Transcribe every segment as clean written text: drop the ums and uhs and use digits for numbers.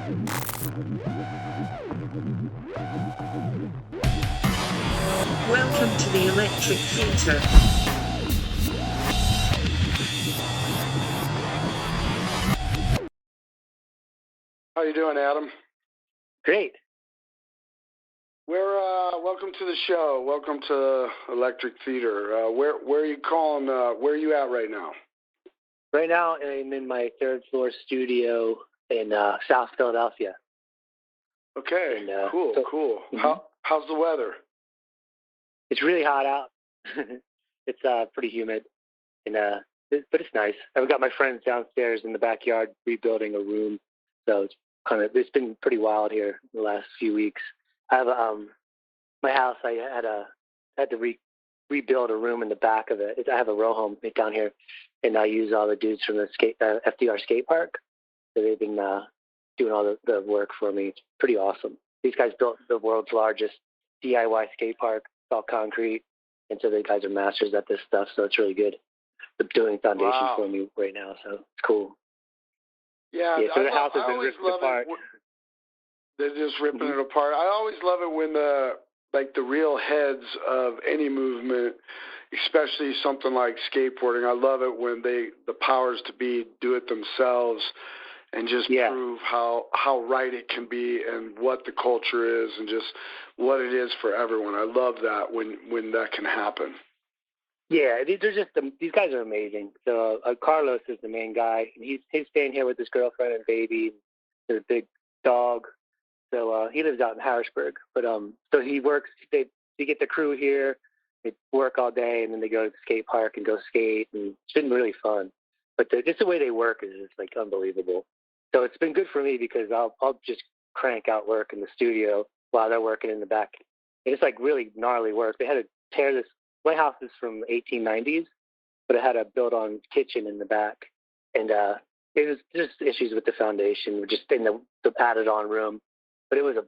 Welcome to the Electric Theatre. How you doing, Adam? Great. Welcome to the show. Welcome to Electric Theater. Where are you calling? Where are you at right now? Right now, I'm in my third floor studio in South Philadelphia. Okay, And, cool. Mm-hmm. How's the weather? It's really hot out. It's pretty humid, and but it's nice. I've got my friends downstairs in the backyard rebuilding a room, so it's been pretty wild here the last few weeks. I have my house. I had to rebuild a room in the back of it. I have a row home down here, and I use all the dudes from the FDR skate park. So they've been doing all the work for me. It's pretty awesome. These guys built the world's largest DIY skate park. It's all concrete, and so the guys are masters at this stuff. So it's really good. They're doing foundation for me right now, so it's cool. Yeah, so the house has been ripped apart. They're just ripping it apart. I always love it when the real heads of any movement, especially something like skateboarding. I love it when the powers to be do it themselves and just prove how right it can be and what the culture is and just what it is for everyone. I love that when that can happen. Yeah, these guys are amazing. So Carlos is the main guy, and he's staying here with his girlfriend and baby. There's a big dog. So he lives out in Harrisburg. But so he works. They get the crew here. They work all day, and then they go to the skate park and go skate. And it's been really fun. But just the way they work is like unbelievable. So it's been good for me because I'll just crank out work in the studio while they're working in the back. And it's like really gnarly work. They had to tear this. My house is from 1890s, but it had a built-on kitchen in the back, and it was just issues with the foundation, just in the added-on room. But it was a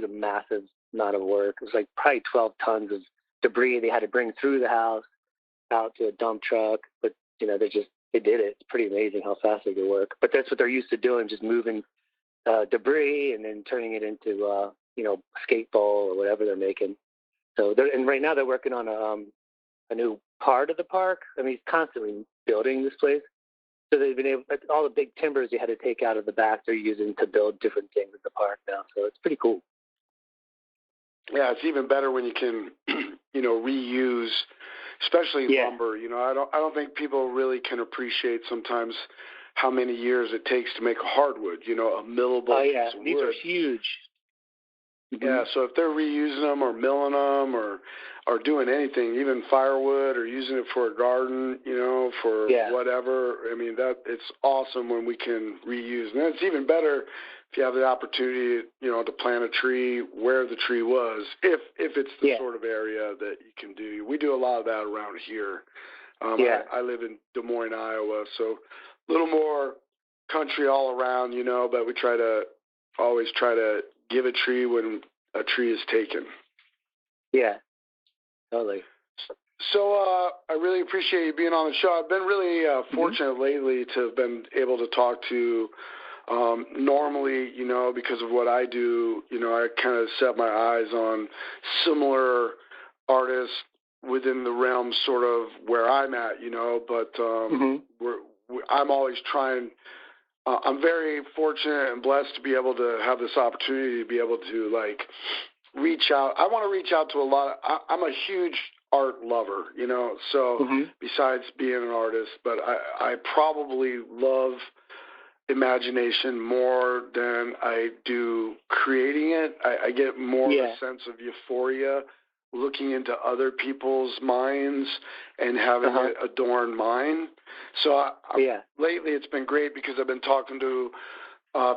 massive amount of work. It was like probably 12 tons of debris they had to bring through the house out to a dump truck. But they did it. It's pretty amazing how fast they could work. But that's what they're used to doing, just moving debris and then turning it into a skate ball or whatever they're making. So right now they're working on a new part of the park. I mean, he's constantly building this place. So they've been able, all the big timbers they had to take out of the back, they're using to build different things at the park now. So it's pretty cool. Yeah, it's even better when you can, reuse, especially lumber. I don't think people really can appreciate sometimes how many years it takes to make a hardwood, a millable piece of wood. These are huge. Mm-hmm. Yeah, so if they're reusing them or milling them or doing anything, even firewood or using it for a garden, for whatever, I mean, it's awesome when we can reuse. And it's even better if you have the opportunity, to plant a tree where the tree was, if it's the sort of area that you can do. We do a lot of that around here. I live in Des Moines, Iowa, so a little more country all around, but we always try to give a tree when a tree is taken. Yeah, totally. So I really appreciate you being on the show. I've been really fortunate lately to have been able to talk to, normally, because of what I do, I kind of set my eyes on similar artists within the realm sort of where I'm at, but I'm always trying. I'm very fortunate and blessed to be able to have this opportunity to be able to reach out. I want to reach out to a lot of, I'm a huge art lover, so besides being an artist, but I probably love imagination more than I do creating it. I get more of a sense of euphoria looking into other people's minds and having it adorn mine. So lately it's been great because I've been talking to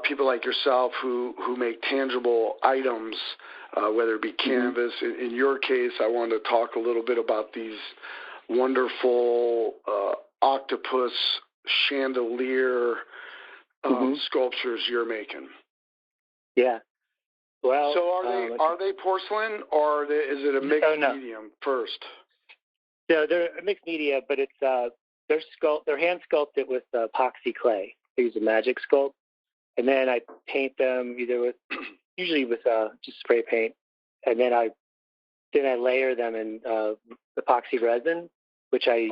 people like yourself who make tangible items, whether it be canvas. In your case, I wanted to talk a little bit about these wonderful octopus chandelier sculptures you're making. Yeah. Well, so are they porcelain or is it a mixed medium first? So they're a mixed media, but it's they're hand sculpted with epoxy clay. They use a magic sculpt, and then I paint them usually with just spray paint, and then I layer them in epoxy resin, which I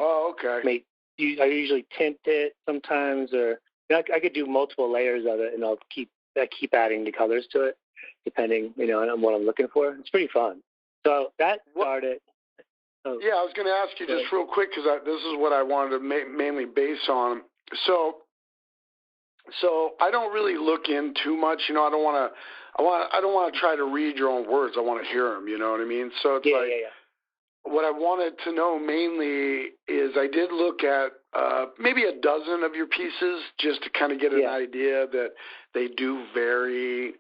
I usually tint it sometimes, or I could do multiple layers of it, and I keep adding the colors to it, depending on what I'm looking for. It's pretty fun. So that started. Yeah, I was going to ask you just real quick, because this is what I wanted to mainly base on. So I don't really look in too much. I don't want to try to read your own words. I want to hear them. You know what I mean? So it's what I wanted to know mainly is I did look at maybe a dozen of your pieces just to kind of get an idea that they do vary.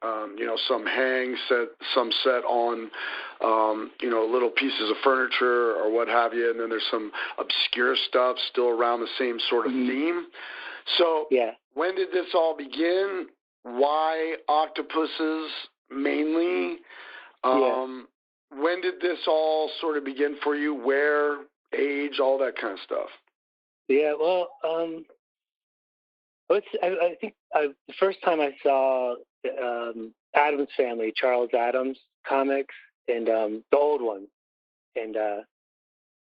Some hang some set on, little pieces of furniture or what have you, and then there's some obscure stuff still around the same sort of theme. So when did this all begin? Why octopuses mainly? When did this all sort of begin for you? Where, age, all that kind of stuff? Yeah, well, I think the first time I saw Adam's Family, Charles Adams comics, and the old one, and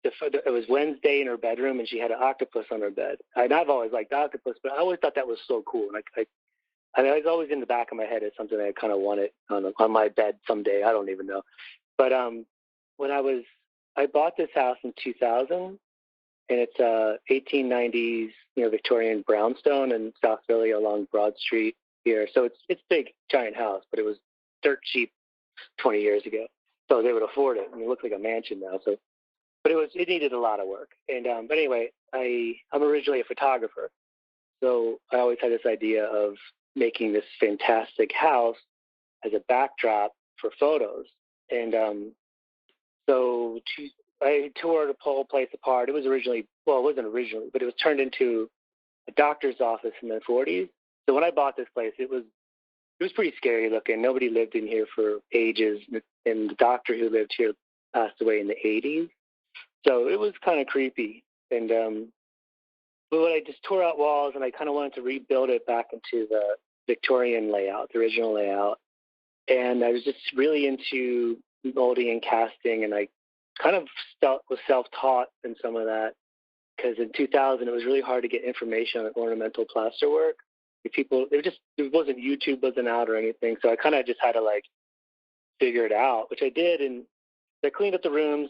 it was Wednesday in her bedroom, and she had an octopus on her bed. I've always liked octopus, but I always thought that was so cool. And I was always in the back of my head as something I kind of wanted on my bed someday. I don't even know. But when I bought this house in 2000, and it's 1890s, Victorian brownstone in South Philly along Broad Street here. So it's big, giant house, but it was dirt cheap 20 years ago. So they would afford it. It looks like a mansion now. So, but it needed a lot of work. And but anyway, I'm originally a photographer, so I always had this idea of making this fantastic house as a backdrop for photos. And so I tore the whole place apart. It was it wasn't originally, but it was turned into a doctor's office in the 40s. So when I bought this place, it was pretty scary looking. Nobody lived in here for ages, and the doctor who lived here passed away in the 80s. So it was kind of creepy. And but I just tore out walls, and I kind of wanted to rebuild it back into the Victorian layout, the original layout. And I was just really into molding and casting, and I kind of was self-taught in some of that, because in 2000 it was really hard to get information on ornamental plasterwork. YouTube wasn't out or anything, so I kind of just had to figure it out, which I did, and I cleaned up the rooms,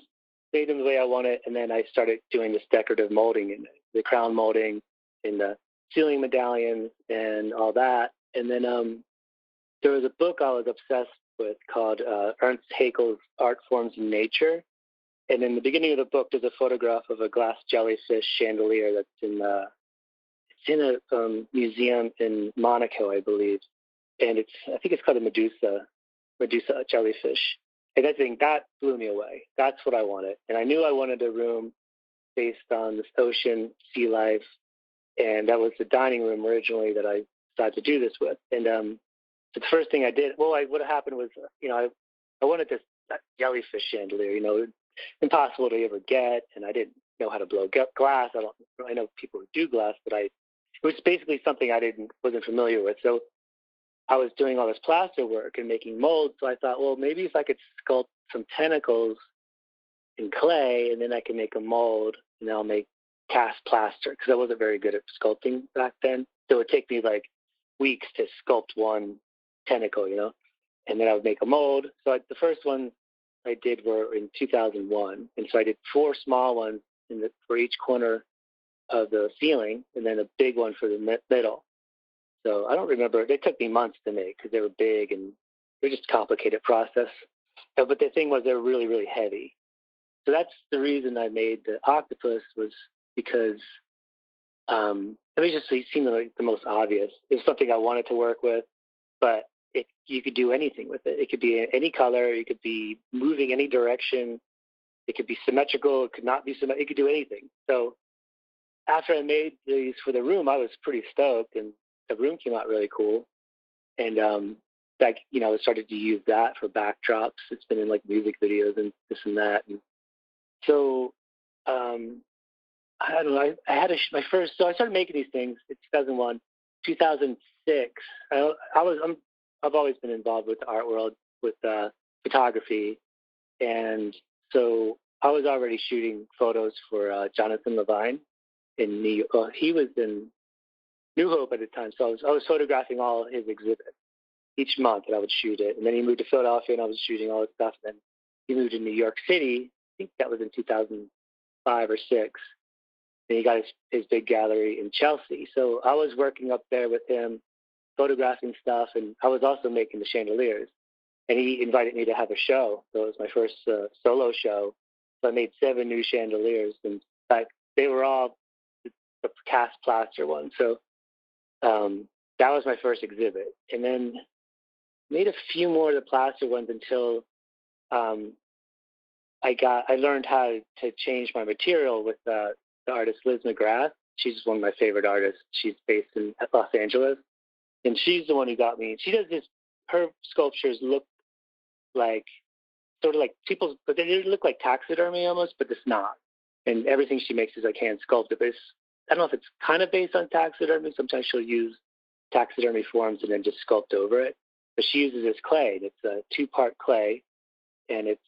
made them the way I wanted, and then I started doing this decorative molding and the crown molding and the ceiling medallions and all that. And then there was a book I was obsessed with called Ernst Haeckel's Art Forms in Nature. And in the beginning of the book, there's a photograph of a glass jellyfish chandelier that's in a museum in Monaco, I believe. And I think it's called a Medusa jellyfish. And I think that blew me away. That's what I wanted. And I knew I wanted a room based on this ocean, sea life. And that was the dining room originally that I decided to do this with. And so the first thing I did, what happened was, I wanted this jellyfish chandelier, impossible to ever get. And I didn't know how to blow glass. I know people who do glass, but it was basically something I wasn't familiar with. So I was doing all this plaster work and making molds. So I thought, well, maybe if I could sculpt some tentacles in clay, and then I can make a mold, and I'll make cast plaster, because I wasn't very good at sculpting back then. So it would take me weeks to sculpt one tentacle, and then I would make a mold. So the first one I did were in 2001. And so I did 4 small ones for each corner of the ceiling, and then a big one for the middle. So I don't remember. They took me months to make because they were big, and it was just a complicated process. But the thing was, they were really, really heavy. So that's the reason I made the octopus, was because it seemed like the most obvious. It was something I wanted to work with, but you could do anything with it. It could be any color. You could be moving any direction. It could be symmetrical. It could not be symmetrical. It could do anything. So after I made these for the room, I was pretty stoked, and the room came out really cool. And I started to use that for backdrops. It's been in music videos and this and that. And so I don't know. I had my first. So I started making these things in 2001. 2006, '06, I've always been involved with the art world, with photography, and so I was already shooting photos for Jonathan Levine in New York. Well, he was in New Hope at the time, so I was photographing all his exhibits each month, and I would shoot it. And then he moved to Philadelphia, and I was shooting all his stuff. And then he moved to New York City. I think that was in 2005 or '06. And he got his big gallery in Chelsea. So I was working up there with him, photographing stuff, and I was also making the chandeliers. And he invited me to have a show. So it was my first solo show. So I made 7 new chandeliers. And in fact, they were all the cast plaster ones. So that was my first exhibit. And then made a few more of the plaster ones until I learned how to change my material with the artist Liz Mcgrath. She's one of my favorite artists. She's based in Los Angeles. And she's the one who got me. She does this, her sculptures look like, sort of like people, but they look like taxidermy almost, but it's not. And everything she makes is like hand sculpted. But I don't know if it's kind of based on taxidermy. Sometimes she'll use taxidermy forms and then just sculpt over it. But she uses this clay. It's a 2-part clay, and it's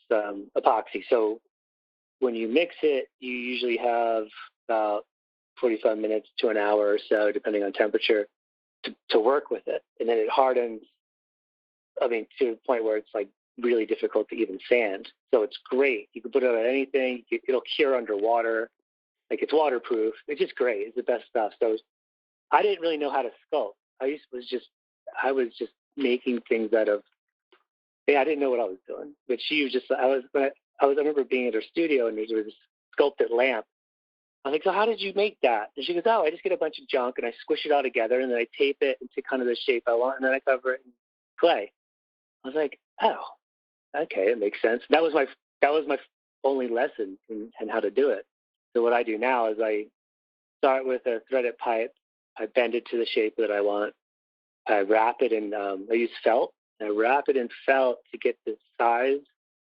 epoxy. So when you mix it, you usually have about 45 minutes to an hour or so, depending on temperature, to work with it. And then it hardens, to the point where it's like really difficult to even sand. So it's great. You can put it on anything. It'll cure underwater. Like, it's waterproof. It's just great. It's the best stuff. So I didn't really know how to sculpt. I was just making things out of, I didn't know what I was doing. But she was just, I remember being at her studio, and there was this sculpted lamp. I was like, so how did you make that? And she goes, I just get a bunch of junk and I squish it all together, and then I tape it into kind of the shape I want, and then I cover it in clay. I was like, oh, okay, it makes sense. That was my only lesson in how to do it. So what I do now is I start with a threaded pipe. I bend it to the shape that I want. I wrap it in, I use felt. I wrap it in felt to get the size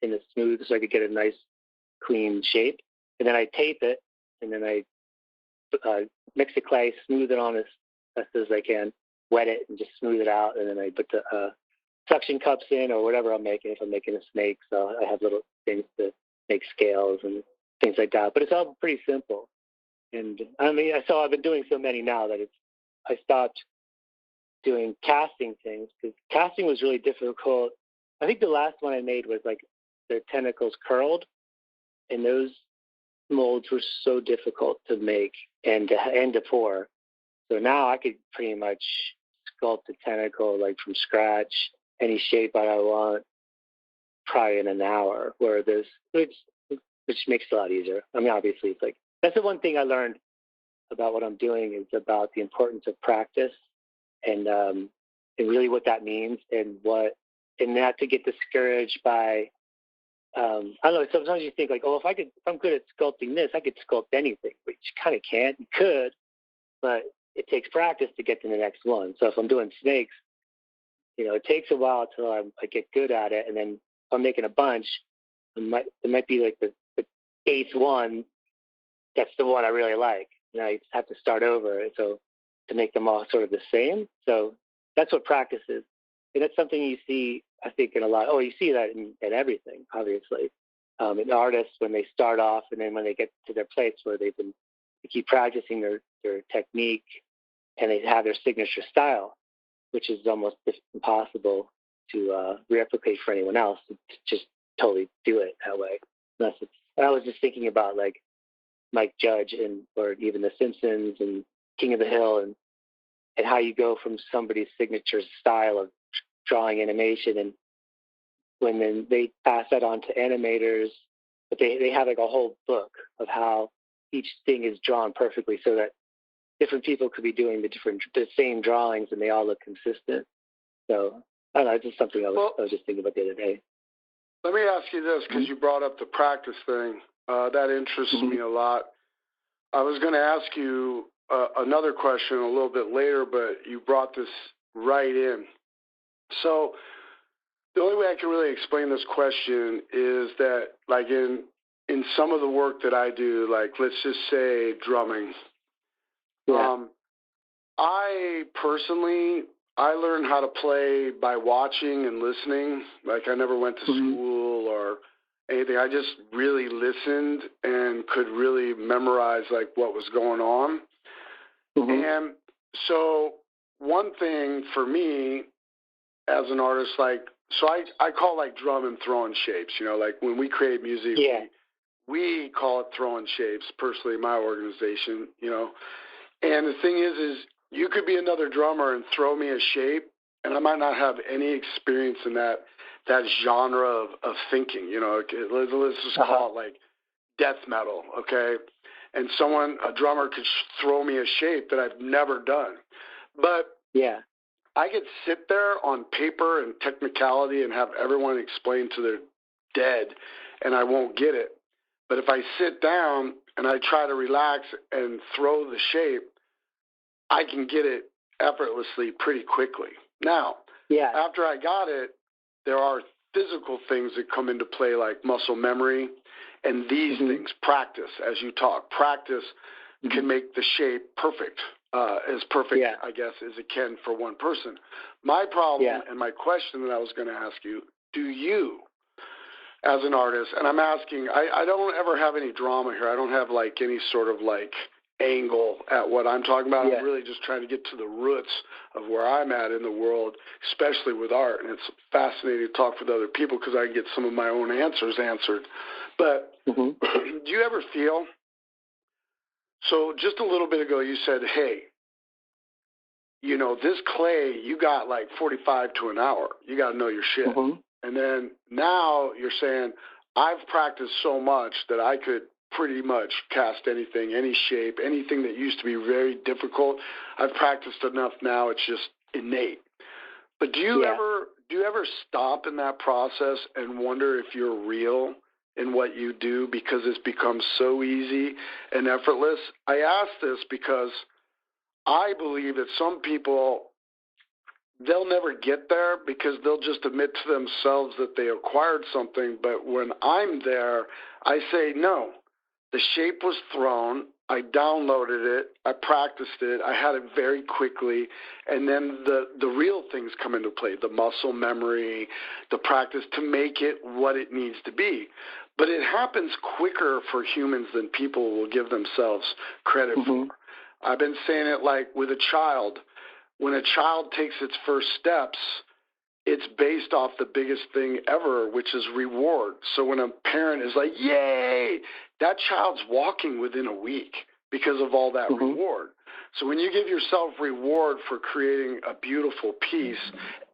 and the smooth, so I could get a nice, clean shape. And then I tape it, and then I mix the clay, smooth it on as best as I can, wet it, and just smooth it out. And then I put the suction cups in, or whatever I'm making. If I'm making a snake, so I have little things to make scales and things like that. But it's all pretty simple. And I've been doing so many now that I stopped doing casting things, because casting was really difficult. I think the last one I made was like their tentacles curled, and those molds were so difficult to make and to pour. So now I could pretty much sculpt a tentacle like from scratch, any shape that I want, probably in an hour. Which makes it a lot easier. Obviously, it's like, that's the one thing I learned about what I'm doing, is about the importance of practice, and really what that means, and not to get discouraged by, I don't know, sometimes you think like, oh, if I'm good at sculpting this, I could sculpt anything, but you kind of can't. You could, but it takes practice to get to the next one. So if I'm doing snakes, it takes a while till I get good at it, and then if I'm making a bunch, it might be like the 8th one. That's the one I really like. You just have to start over, so to make them all sort of the same. So that's what practice is. And that's something you see, I think, in a lot. Oh, you see that in everything, obviously. In artists, when they start off, and then when they get to their place where they keep practicing their technique, and they have their signature style, which is almost impossible to replicate for anyone else, to just totally do it that way. I was just thinking about like Mike Judge, or even The Simpsons and King of the Hill, and how you go from somebody's signature style of drawing animation, and when then they pass that on to animators, but they have like a whole book of how each thing is drawn perfectly, so that different people could be doing the same drawings, and they all look consistent. So I don't know, it's just something I was just thinking about the other day. Let me ask you this, because you brought up the practice thing. That interests me a lot. I was going to ask you another question a little bit later, but you brought this right in. So the only way I can really explain this question is that, like, in some of the work that I do, like, let's just say drumming, I personally I learned how to play by watching and listening. Like I never went to school or anything. I just really listened and could really memorize like what was going on. And so one thing for me as an artist, like, so I call like drum and throwing shapes, you know, like when we create music, we call it throwing shapes, personally, my organization, you know. And the thing is you could be another drummer and throw me a shape, and I might not have any experience in that genre of thinking, you know. Let's just call it like death metal, okay? And a drummer could throw me a shape that I've never done. But I could sit there on paper and technicality and have everyone explain to their dead, and I won't get it. But if I sit down and I try to relax and throw the shape, I can get it effortlessly pretty quickly. Now, after I got it, there are physical things that come into play like muscle memory and these things, practice, as you talk. Practice can make the shape perfect. As perfect, I guess, as it can for one person. My problem and my question that I was going to ask you, do you, as an artist, and I'm asking, I don't ever have any drama here. I don't have like any sort of like angle at what I'm talking about. I'm really just trying to get to the roots of where I'm at in the world, especially with art. And it's fascinating to talk with other people because I get some of my own answers answered. But do you ever feel... So just a little bit ago, you said, hey, you know, this clay, you got like 45 to an hour. You got to know your shit. And then now you're saying, I've practiced so much that I could pretty much cast anything, any shape, anything that used to be very difficult. I've practiced enough now. It's just innate. But do you ever stop in that process and wonder if you're real in what you do because it's become so easy and effortless? I ask this because I believe that some people, they'll never get there because they'll just admit to themselves that they acquired something. But when I'm there, I say, no, the shape was thrown. I downloaded it. I practiced it. I had it very quickly. And then the real things come into play, the muscle memory, the practice to make it what it needs to be. But it happens quicker for humans than people will give themselves credit for. I've been saying it like with a child. When a child takes its first steps, it's based off the biggest thing ever, which is reward. So when a parent is like, yay, that child's walking within a week because of all that reward. So when you give yourself reward for creating a beautiful piece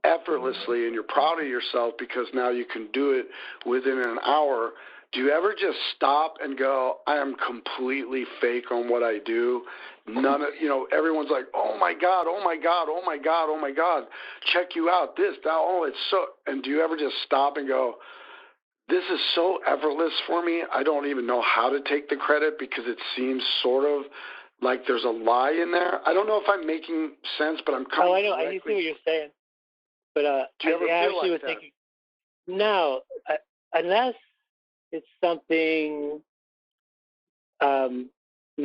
effortlessly and you're proud of yourself because now you can do it within an hour, do you ever just stop and go, I am completely fake on what I do? None of, you know, everyone's like, oh my God, oh my God, oh my God, oh my God, check you out, this, that, oh, it's so, and do you ever just stop and go, this is so effortless for me, I don't even know how to take the credit because it seems sort of like there's a lie in there? I don't know if I'm making sense, but I'm coming. Oh, I know, I see what you're saying. But do you ever I feel actually like was thinking, no, unless it's something, no,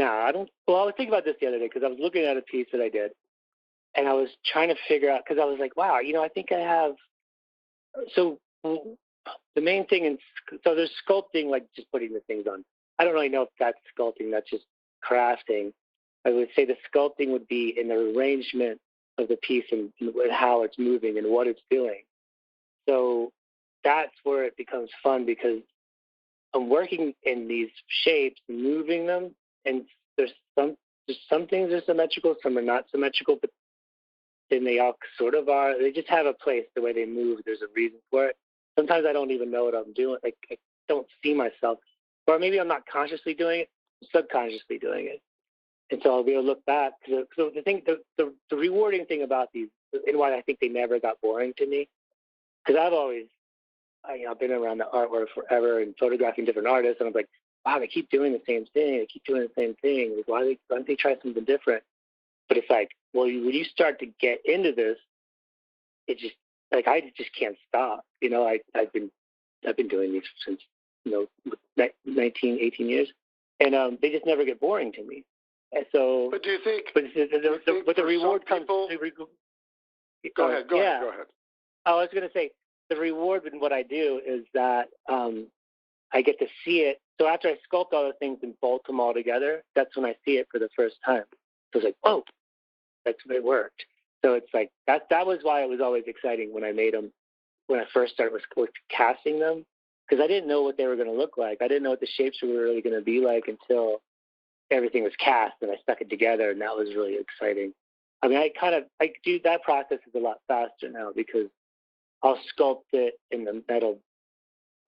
I don't. Well, I was thinking about this the other day because I was looking at a piece that I did, and I was trying to figure out, because I was like, wow, you know, I think I have. So the main thing, so there's sculpting, like just putting the things on. I don't really know if that's sculpting, that's just crafting. I would say the sculpting would be in the arrangement of the piece and how it's moving and what it's doing. So that's where it becomes fun because I'm working in these shapes, moving them, and there's some things are symmetrical, some are not symmetrical, but then they all sort of are. They just have a place, the way they move. There's a reason for it. Sometimes I don't even know what I'm doing. Like I don't see myself, or maybe I'm not consciously doing it, I'm subconsciously doing it, and so I'll be able to look back. So the thing, the rewarding thing about these, and why I think they never got boring to me, because I've been around the art world forever and photographing different artists, and I was like, wow, they keep doing the same thing. They keep doing the same thing. Like, why don't they try something different? But it's like, well, when you start to get into this, it just, like, I just can't stop. You know, I've been doing these since, 19, 18 years, and they just never get boring to me. And so, but do you think? But the reward comes. Go ahead. Go ahead. I was going to say the reward in what I do is that I get to see it. So after I sculpt all the things and bolt them all together, that's when I see it for the first time. So it's like, oh, that's when it worked. So it's like that was why it was always exciting when I made them, when I first started with casting them, because I didn't know what they were going to look like. I didn't know what the shapes were really going to be like until everything was cast and I stuck it together, and that was really exciting. I mean, I do that process is a lot faster now because I'll sculpt it in the metal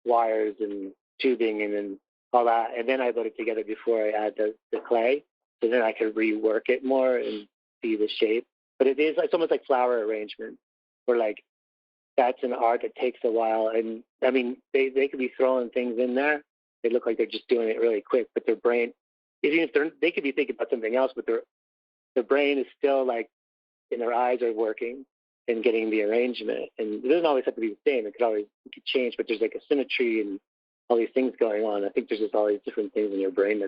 wires and tubing and then all that, and then I put it together before I add the clay, so then I can rework it more and see the shape. But it's almost like flower arrangement, where like that's an art that takes a while. And I mean, they could be throwing things in there. They look like they're just doing it really quick, but their brain, even if they could be thinking about something else, but their brain is still like, and their eyes are working and getting the arrangement. And it doesn't always have to be the same. It could change, but there's like a symmetry and all these things going on. I think there's just all these different things in your brain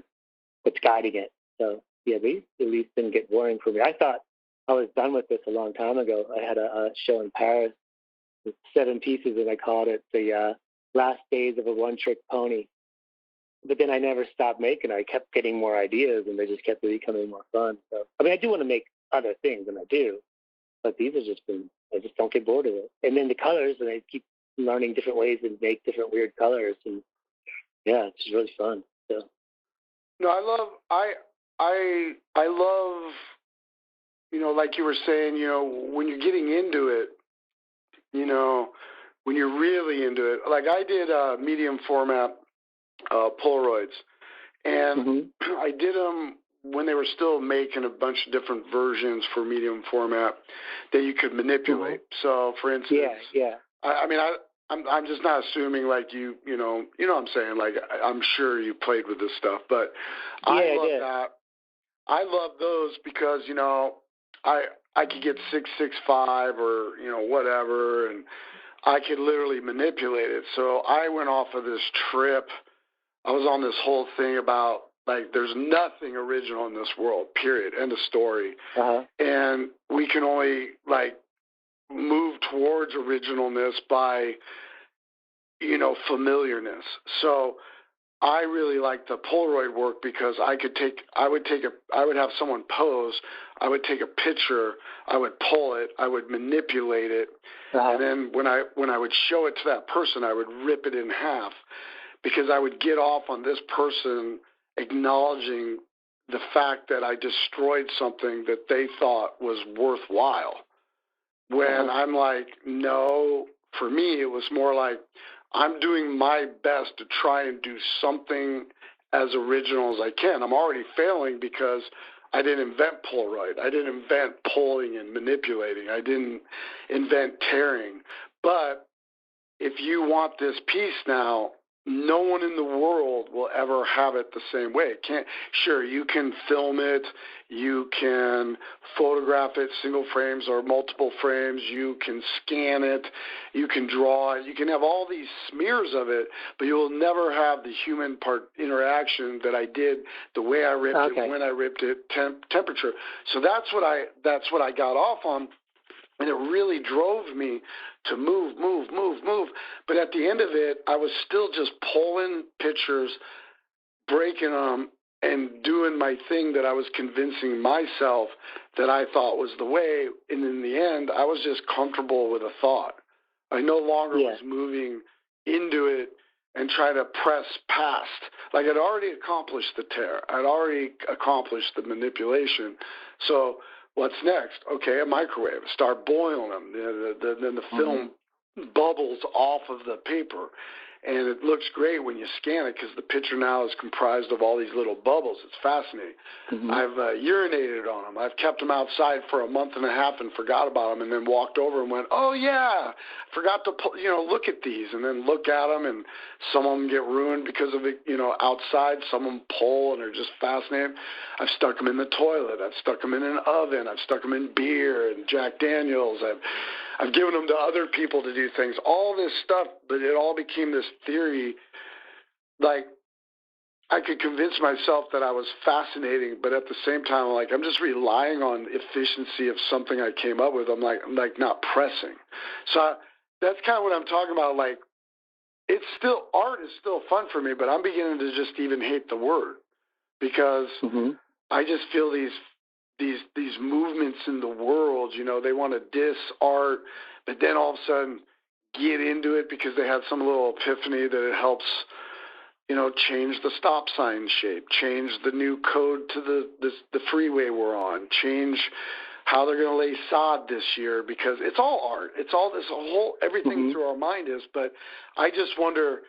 that's guiding it. So yeah, these at least didn't get boring for me. I thought I was done with this a long time ago. I had a show in Paris with 7 pieces, and I called it the last days of a one-trick pony. But then I never stopped making. I kept getting more ideas, and they just kept becoming more fun. So I mean, I do want to make other things, and I do, but these have just been, I just don't get bored of it. And then the colors, and I keep learning different ways to make different weird colors, and yeah, it's just really fun. So no, I love, like you were saying, when you're getting into it, when you're really into it, like I did medium format Polaroids, and I did them when they were still making a bunch of different versions for medium format that you could manipulate. So, for instance, I'm just not assuming like you know what I'm saying. Like I'm sure you played with this stuff, but I love that. I love those because I could get 665 or whatever, and I could literally manipulate it. So I went off of this trip. I was on this whole thing about like there's nothing original in this world, period, end of story. And we can only like move towards originalness by familiarness. So I really like the Polaroid work because I would have someone pose, I would take a picture, I would pull it, I would manipulate it, and then when I would show it to that person, I would rip it in half because I would get off on this person acknowledging the fact that I destroyed something that they thought was worthwhile. When I'm like, no, for me, it was more like I'm doing my best to try and do something as original as I can. I'm already failing because I didn't invent Polaroid. I didn't invent pulling and manipulating. I didn't invent tearing. But if you want this piece now, no one in the world will ever have it the same way. Sure, you can film it, you can photograph it, single frames or multiple frames, you can scan it, you can draw it, you can have all these smears of it, but you will never have the human part interaction that I did, the way I ripped it, when I ripped it, temperature. So that's what I got off on. And it really drove me to move. But at the end of it, I was still just pulling pictures, breaking them, and doing my thing that I was convincing myself that I thought was the way. And in the end, I was just comfortable with a thought. I no longer was moving into it and trying to press past. Like I'd already accomplished the tear. I'd already accomplished the manipulation. So what's next? Okay, a microwave. Start boiling them. Then the film bubbles off of the paper. And it looks great when you scan it because the picture now is comprised of all these little bubbles. It's fascinating. I've urinated on them. I've kept them outside for a month and a half and forgot about them, and then walked over and went, oh, yeah, forgot to look at these, and then look at them, and some of them get ruined because of it, outside. Some of them pull and are just fascinating. I've stuck them in the toilet. I've stuck them in an oven. I've stuck them in beer and Jack Daniels. I've given them to other people to do things, all this stuff, but it all became this theory. Like, I could convince myself that I was fascinating, but at the same time, like, I'm just relying on efficiency of something I came up with. I'm like not pressing. So that's kind of what I'm talking about. Like, it's still, art is still fun for me, but I'm beginning to just even hate the word, because I just feel these movements in the world, you know, they want to diss art, but then all of a sudden get into it because they had some little epiphany that it helps, you know, change the stop sign shape, change the new code to the freeway we're on, change how they're going to lay sod this year, because it's all art. It's all this whole, everything through our mind is. But I just wonder,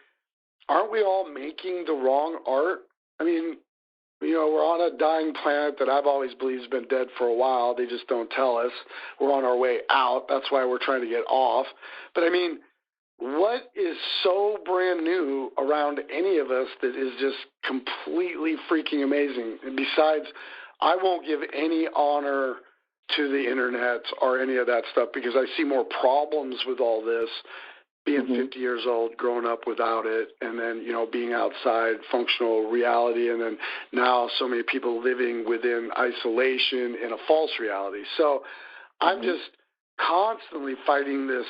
aren't we all making the wrong art? I mean, you know, we're on a dying planet that I've always believed has been dead for a while. They just don't tell us. We're on our way out. That's why we're trying to get off. But I mean, what is so brand new around any of us that is just completely freaking amazing? And besides, I won't give any honor to the internet or any of that stuff, because I see more problems with all this, being 50 years old, growing up without it, and then, you know, being outside functional reality, and then now so many people living within isolation in a false reality. So I'm just constantly fighting this.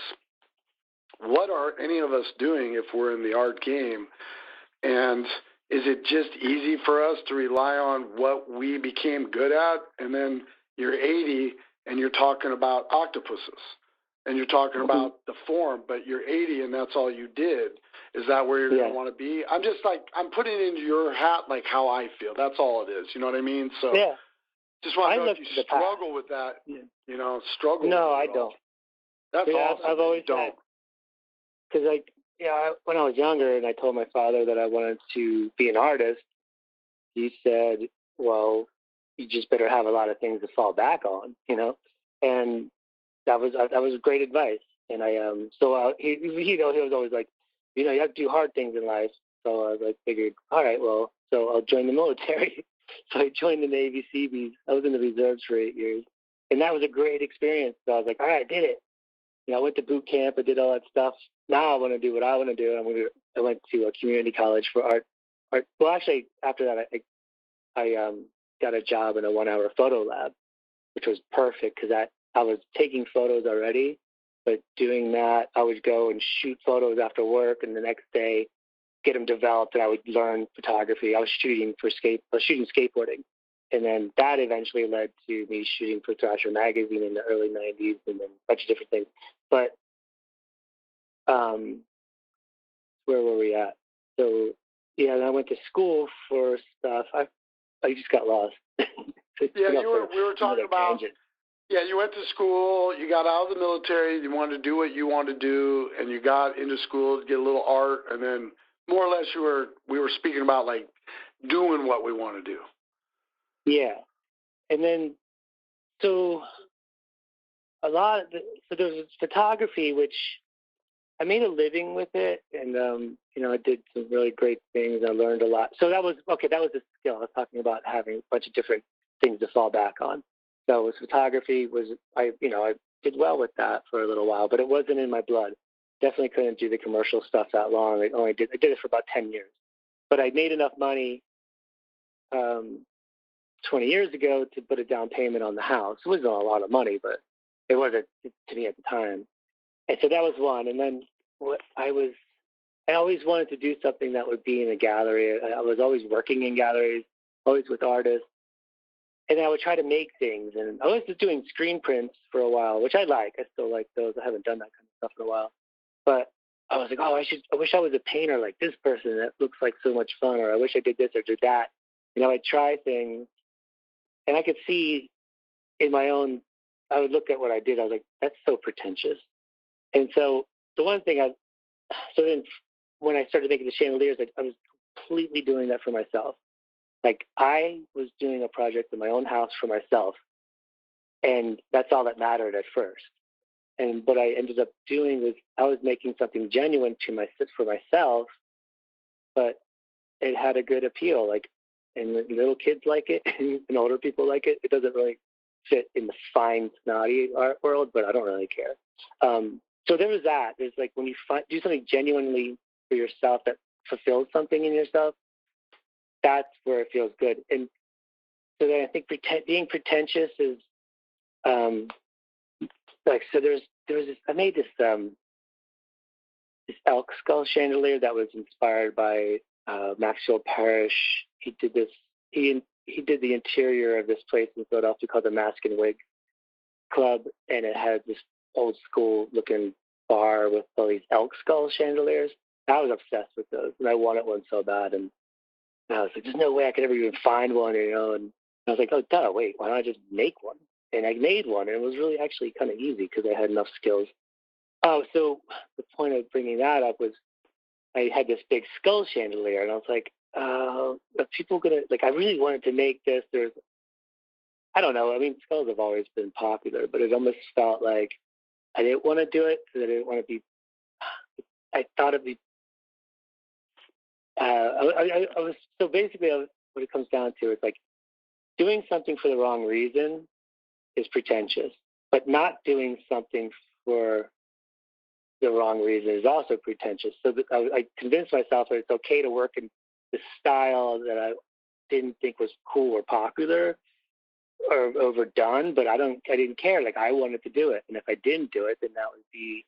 What are any of us doing if we're in the art game? And is it just easy for us to rely on what we became good at? And then you're 80 and you're talking about octopuses and you're talking about the form, but you're 80 and that's all you did. Is that where you're going to want to be? I'm just like, I'm putting it into your hat like how I feel. That's all it is. You know what I mean? So just want to know if you struggle with that, you know, struggle with it. No, I don't. That's awesome. I've always don't. Because, like, when I was younger and I told my father that I wanted to be an artist, he said, well, you just better have a lot of things to fall back on, you know? And that was great advice. And he was always like, you know, you have to do hard things in life. So I was like, figured, all right, well, so I'll join the military. So I joined the Navy Seabees. I was in the reserves for 8 years. And that was a great experience. So I was like, all right, I did it. You know, I went to boot camp. I did all that stuff. Now I want to do what I want to do. I went to a community college for art. Well, actually, after that, I got a job in a 1-hour photo lab, which was perfect because I was taking photos already. But doing that, I would go and shoot photos after work, and the next day get them developed, and I would learn photography. I was shooting skateboarding. And then that eventually led to me shooting for Thrasher Magazine in the early 90s and then a bunch of different things. But where were we at? So, yeah, and I went to school for stuff. I just got lost. We were talking about, you went to school, you got out of the military, you wanted to do what you wanted to do, and you got into school to get a little art, and then more or less we were speaking about, like, doing what we want to do. Yeah. And then, so there's photography, which I made a living with it. And, you know, I did some really great things. I learned a lot. So that was a skill. I was talking about having a bunch of different things to fall back on. So photography I did well with that for a little while, but it wasn't in my blood. Definitely couldn't do the commercial stuff that long. I did it for about 10 years. But I made enough money 20 years ago to put a down payment on the house. It wasn't a lot of money, but it wasn't to me at the time. And so that was one. And then I always wanted to do something that would be in a gallery. I was always working in galleries, always with artists. And I would try to make things. And I was just doing screen prints for a while, which I like. I still like those. I haven't done that kind of stuff in a while. But I was like, I wish I was a painter like this person. That looks like so much fun. Or I wish I did this or did that. You know, I'd try things. And I could see in my own, I would look at what I did. I was like, that's so pretentious. And so the one thing then when I started making the chandeliers, I was completely doing that for myself. Like, I was doing a project in my own house for myself. And that's all that mattered at first. And what I ended up doing was I was making something genuine for myself, but it had a good appeal. Like, and little kids like it and older people like it. It doesn't really fit in the fine, snotty art world, but I don't really care. So there was that. There's like, when you do something genuinely for yourself that fulfills something in yourself, that's where it feels good. And so then I think being pretentious is like, so there was this, I made this this Elk Skull Chandelier that was inspired by Maxwell Parrish. He did this. He did the interior of this place in Philadelphia called the Mask and Wig Club, and it had this old school looking bar with all these elk skull chandeliers. I was obsessed with those, and I wanted one so bad. And I was like, "There's no way I could ever even find one," you know. And I was like, "Oh, duh! Wait, why don't I just make one?" And I made one, and it was really actually kind of easy because I had enough skills. Oh, so the point of bringing that up was I had this big skull chandelier, and I was like, are people gonna like? I really wanted to make this. I don't know. I mean, skulls have always been popular, but it almost felt like I didn't want to do it because I didn't want to be. I thought it'd be. I was so basically what it comes down to is like doing something for the wrong reason is pretentious, but not doing something for the wrong reason is also pretentious. So I convinced myself that it's okay to work in the style that I didn't think was cool or popular or overdone, but I didn't care. Like I wanted to do it, and if I didn't do it, then that would be,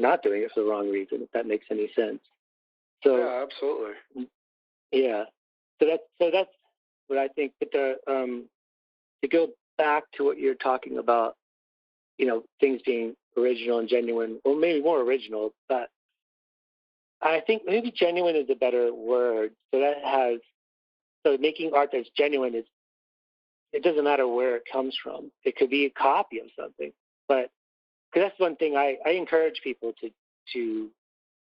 not doing it for the wrong reason. If that makes any sense. So yeah, absolutely. Yeah. So that's what I think. But to go back to what you're talking about, things being original and genuine, or maybe more original, but I think maybe genuine is a better word. So making art that's genuine it doesn't matter where it comes from. It could be a copy of something, but because that's one thing I encourage people to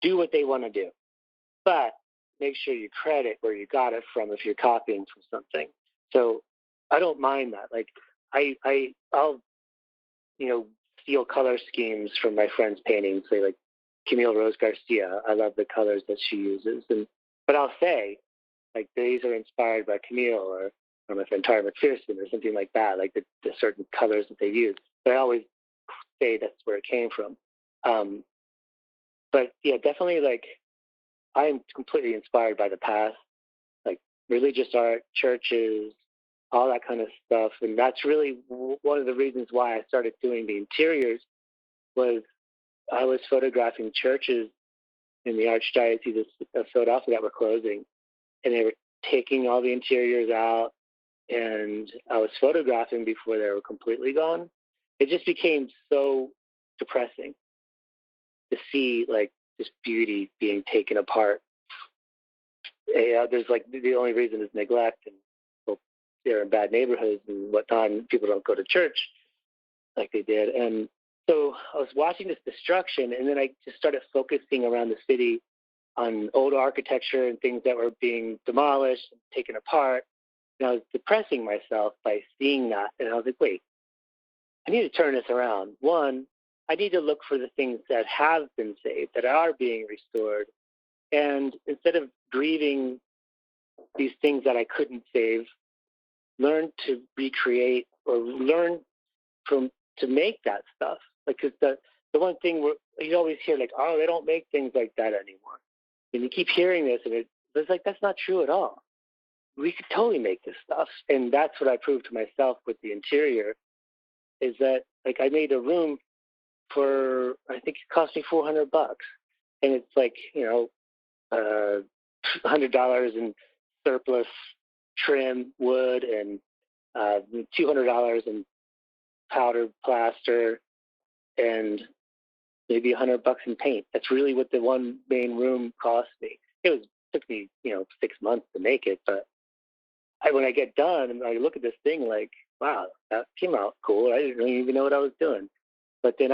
do what they want to do, but make sure you credit where you got it from if you're copying from something. So I don't mind that. Like I'll steal color schemes from my friends' paintings, say like Camille Rose Garcia. I love the colors that she uses, but I'll say like these are inspired by Camille or my friend Tara McPherson or something like that, like the certain colors that they use. But I always say that's where it came from. But yeah, definitely like I am completely inspired by the past, like religious art, churches, all that kind of stuff. And that's really one of the reasons why I started doing the interiors was I was photographing churches in the Archdiocese of Philadelphia that were closing, and they were taking all the interiors out, and I was photographing before they were completely gone. It just became so depressing to see like this beauty being taken apart. There's like the only reason is neglect, and well, they're in bad neighborhoods and whatnot, and people don't go to church like they did. And so I was watching this destruction, and then I just started focusing around the city on old architecture and things that were being demolished and taken apart. And I was depressing myself by seeing that. And I was like, wait, I need to turn this around. One, I need to look for the things that have been saved, that are being restored. And instead of grieving these things that I couldn't save, learn to recreate or learn to make that stuff. Like, cause the one thing you always hear, like, oh, they don't make things like that anymore. And you keep hearing this, and it's like, that's not true at all. We could totally make this stuff. And that's what I proved to myself with the interior, is that, like, I made a room for, I think it cost me $400. And it's like, $100 in surplus trim, wood, and $200 in powdered plaster, and maybe $100 in paint. That's really what the one main room cost me. Took me 6 months to make it, but when I get done and I look at this thing, like, wow, that came out cool. I didn't really even know what I was doing. But then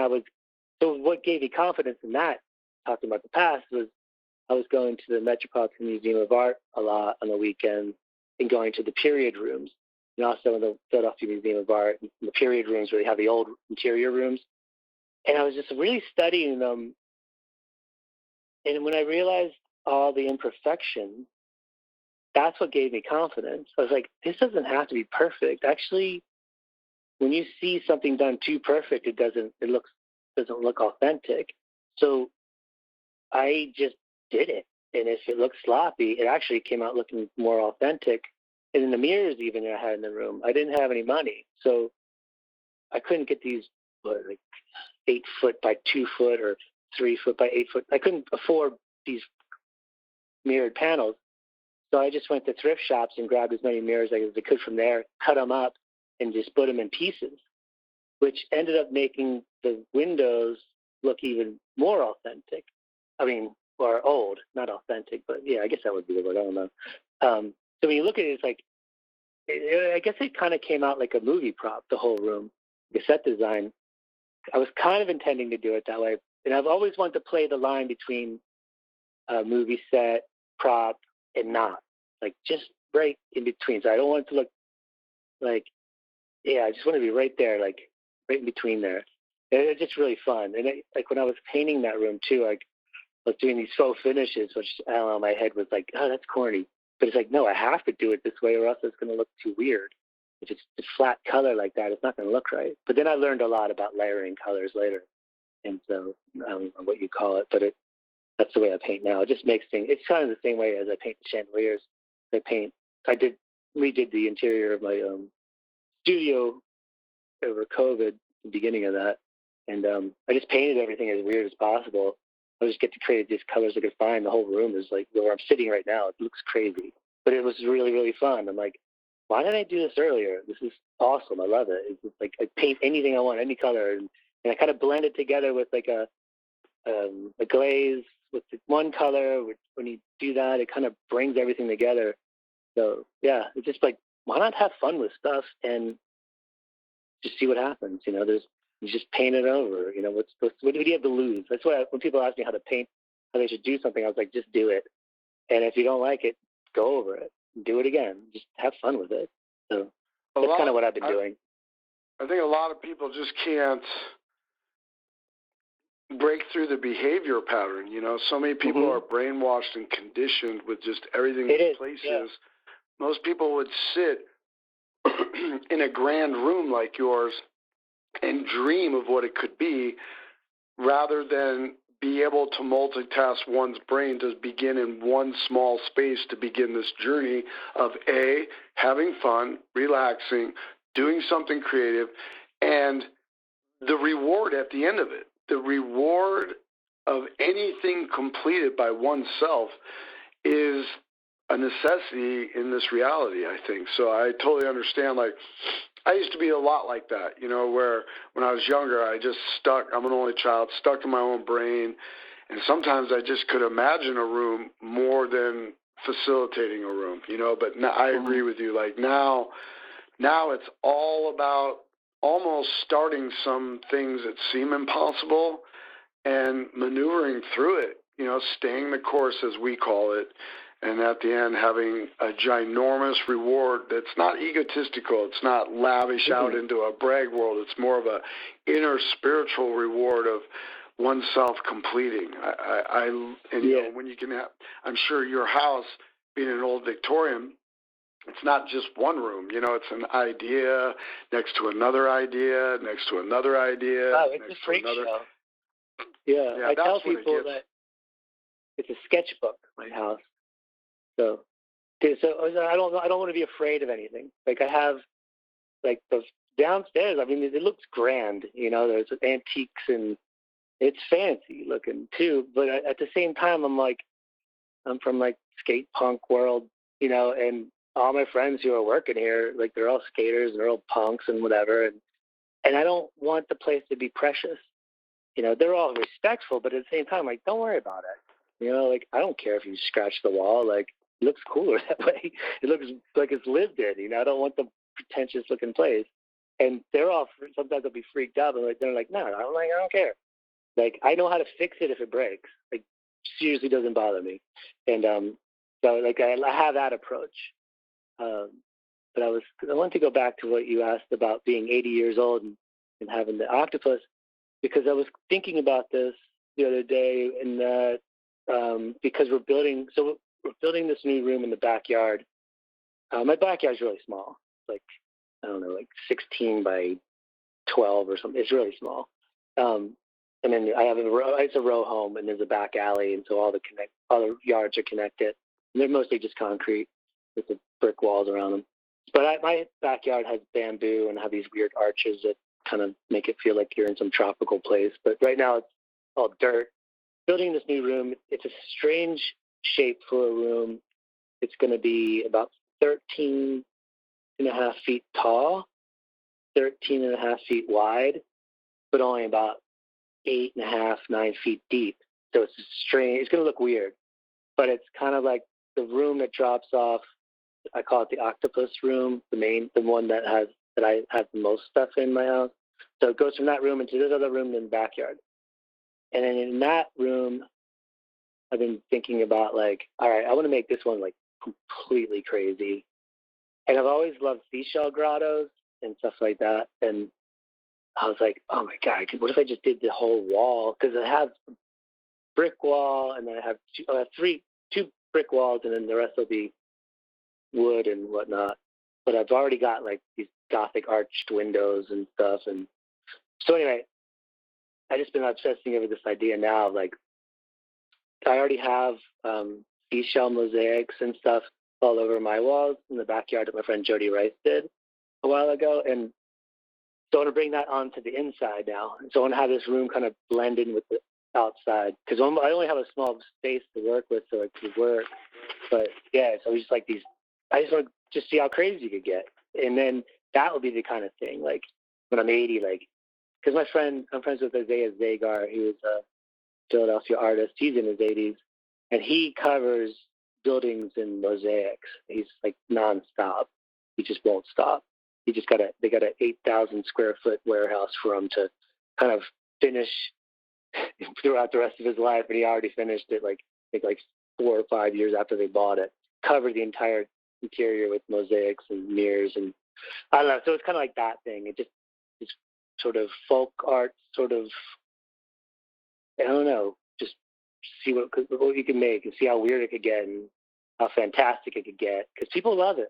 so what gave me confidence in that, talking about the past, was I was going to the Metropolitan Museum of Art a lot on the weekends and going to the period rooms, and also in the Philadelphia Museum of Art, in the period rooms where they have the old interior rooms. And I was just really studying them. And when I realized all the imperfections, that's what gave me confidence. I was like, this doesn't have to be perfect. Actually, when you see something done too perfect, it doesn't look authentic. So I just did it. And if it looked sloppy, it actually came out looking more authentic. And in the mirrors even that I had in the room, I didn't have any money. So I couldn't get these, like 8 foot by 2 foot or 3 foot by 8 foot. I couldn't afford these mirrored panels. So I just went to thrift shops and grabbed as many mirrors as I could from there, cut them up, and just put them in pieces, which ended up making the windows look even more authentic. I mean, or old, not authentic, but yeah, I guess that would be the word. I don't know. So when you look at it, it's like, I guess it kind of came out like a movie prop, the whole room, the set design. I was kind of intending to do it that way. And I've always wanted to play the line between movie set, prop, and not. Like, just right in between. So I don't want it to look like, I just want to be right there, like, right in between there. And it's just really fun. And like, when I was painting that room, too, like, I was doing these faux finishes, which, I don't know, my head was like, oh, that's corny. But it's like, no, I have to do it this way or else it's going to look too weird. If it's a flat color like that, it's not going to look right. But then I learned a lot about layering colors later. And so I don't know what you call it, but that's the way I paint now. It just makes things, it's kind of the same way as I paint the chandeliers. I redid the interior of my studio over COVID, the beginning of that. And I just painted everything as weird as possible. I just get to create these colors I could find. The whole room is like where I'm sitting right now. It looks crazy, but it was really, really fun. I'm like, why didn't I do this earlier? This is awesome. I love it. It's just like I paint anything I want, any color, and I kind of blend it together with like a glaze with one color. When you do that, it kind of brings everything together. So yeah, it's just like, why not have fun with stuff and just see what happens? You just paint it over. What do you have to lose? That's why when people ask me how to paint, how they should do something, I was like, just do it. And if you don't like it, go over it. Do it again. Just have fun with it. So that's kind of what I've been doing. I think a lot of people just can't break through the behavior pattern. So many people are brainwashed and conditioned with just everything in places. Yeah. Most people would sit in a grand room like yours and dream of what it could be rather than be able to multitask one's brain to begin in one small space to begin this journey of having fun, relaxing, doing something creative, and the reward at the end of it. The reward of anything completed by oneself is a necessity in this reality, I think. So I totally understand. Like, I used to be a lot like that, where when I was younger, I'm an only child, stuck in my own brain. And sometimes I just could imagine a room more than facilitating a room, but now, I agree with you. Like now it's all about almost starting some things that seem impossible and maneuvering through it, staying the course, as we call it. And at the end, having a ginormous reward that's not egotistical. It's not lavish out into a brag world. It's more of a inner spiritual reward of oneself completing. When you can have, I'm sure your house, being an old Victorian, it's not just one room. It's an idea next to another idea, next to another idea. Oh, it's a freak show. Yeah, I tell people that it's a sketchbook, my house. So I don't want to be afraid of anything. Like I have, like the downstairs. I mean, it looks grand. There's antiques and it's fancy looking too. But at the same time, I'm from like skate punk world, and all my friends who are working here, like they're all skaters and they're all punks and whatever. And I don't want the place to be precious. They're all respectful, but at the same time, like, don't worry about it. Like I don't care if you scratch the wall. Like, it looks cooler that way. It looks like it's lived in. I don't want the pretentious looking place. And sometimes they'll be freaked out, and they're like, no, I don't care. Like, I know how to fix it if it breaks. Like, seriously doesn't bother me. And so like I have that approach. But I want to go back to what you asked about being 80 years old and having the octopus, because I was thinking about this the other day, and that because we're building this new room in the backyard. My backyard's really small, like, I don't know, like 16 by 12 or something. It's really small. And then I have it's a row home, and there's a back alley, and so all the yards are connected. And they're mostly just concrete with the brick walls around them. But my backyard has bamboo and have these weird arches that kind of make it feel like you're in some tropical place. But right now it's all dirt. Building this new room, it's a strange shape for a room. It's going to be about 13 and a half feet tall, 13 and a half feet wide, but only about 8.5, 9 feet deep. So it's strange. It's going to look weird, but it's kind of like the room that drops off. I call it the Octopus room, the one that I have the most stuff in my house. So it goes from that room into this other room in the backyard. And then in that room, I've been thinking about like, all right, I want to make this one like completely crazy. And I've always loved seashell grottos and stuff like that. And I was like, oh my God, what if I just did the whole wall? Because I have a brick wall, and then I have two brick walls, and then the rest will be wood and whatnot. But I've already got like these Gothic arched windows and stuff. And so anyway, I just been obsessing over this idea now. Like, I already have seashell mosaics and stuff all over my walls in the backyard that my friend Jody Rice did a while ago. And so I want to bring that onto the inside now. And so I want to have this room kind of blend in with the outside, because I only have a small space to work with, so it could work. But yeah, so just like these, I just want to just see how crazy you could get. And then that would be the kind of thing, like when I'm 80, like, because I'm friends with Isaiah Zagar. He was a Philadelphia artist. He's in his 80s, and he covers buildings in mosaics. He's like nonstop. He just won't stop. They got an 8,000 square foot warehouse for him to kind of finish throughout the rest of his life, and he already finished it like 4 or 5 years after they bought it. Covered the entire interior with mosaics and mirrors, and I don't know. So it's kind of like that thing. It just is sort of folk art, sort of, I don't know, just see what you can make and see how weird it could get and how fantastic it could get, because people love it.